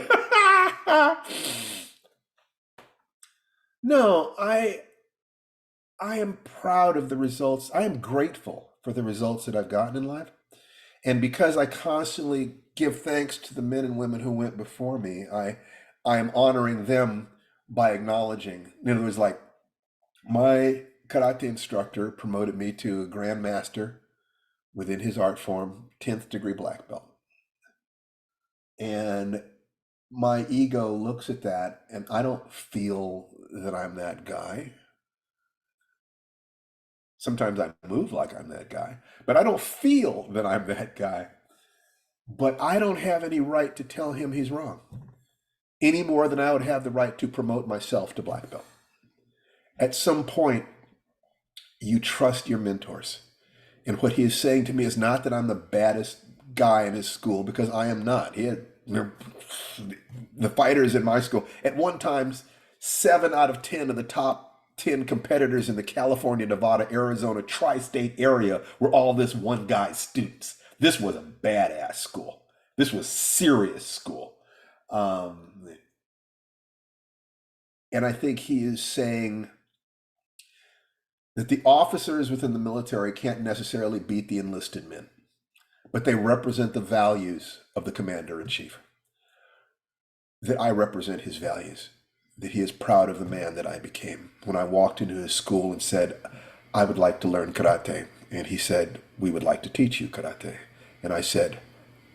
No, I am proud of the results. I am grateful for the results that I've gotten in life. And because I constantly give thanks to the men and women who went before me, I am honoring them by acknowledging. In other words, like my karate instructor promoted me to a grandmaster within his art form, 10th degree black belt. And my ego looks at that, and I don't feel that I'm that guy. Sometimes I move like I'm that guy, but I don't feel that I'm that guy. But I don't have any right to tell him he's wrong, any more than I would have the right to promote myself to black belt. At some point, you trust your mentors. And what he is saying to me is not that I'm the baddest guy in his school, because I am not. The fighters in my school, at one time, 7 out of 10 of the top 10 competitors in the California, Nevada, Arizona, tri-state area were all this one guy's students. This was a badass school. This was serious school. And I think he is saying that the officers within the military can't necessarily beat the enlisted men, but they represent the values of the commander in chief. That I represent his values, that he is proud of the man that I became. When I walked into his school and said, I would like to learn karate, and he said, we would like to teach you karate. And I said,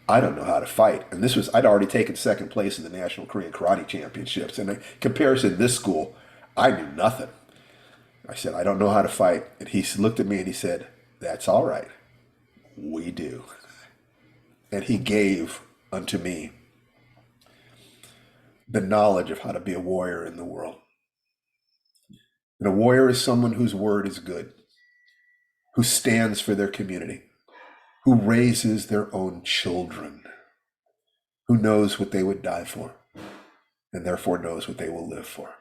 I don't know how to fight. And this was, I'd already taken second place in the National Korean Karate Championships. And in comparison to this school, I knew nothing. I said, I don't know how to fight. And he looked at me and he said, that's all right. We do. And he gave unto me the knowledge of how to be a warrior in the world. And a warrior is someone whose word is good, who stands for their community, who raises their own children, who knows what they would die for, and therefore knows what they will live for.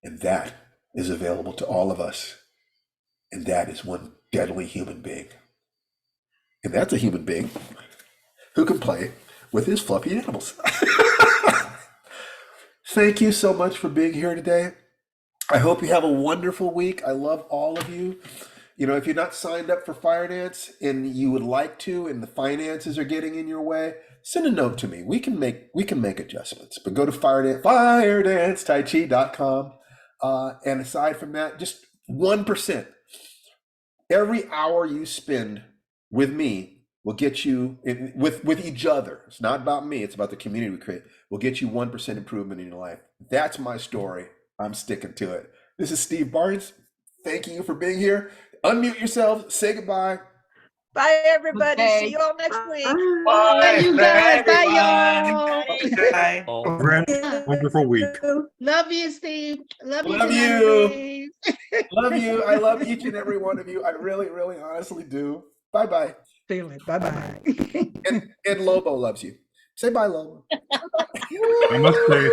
And that is available to all of us. And that is one deadly human being. And that's a human being who can play with his fluffy animals. Thank you so much for being here today. I hope you have a wonderful week. I love all of you. You know, if you're not signed up for Firedance and you would like to, and the finances are getting in your way, send a note to me. We can make adjustments. But go to firedancetaichi.com. And aside from that, just 1%. Every hour you spend with me will get you with each other. It's not about me. It's about the community we create. Will get you 1% improvement in your life. That's my story. I'm sticking to it. This is Steve Barnes. Thanking you for being here. Unmute yourselves. Say goodbye. Bye, everybody. Okay. See you all next week. Bye, you guys. Bye, everyone. y'all. Bye. Wonderful week. Love you, Steve. Love you. Love too, you. Steve. Love you. I love each and every one of you. I really, really, honestly do. Bye-bye. Feel it. Bye-bye. And Lobo loves you. Say bye, Lobo. I must say,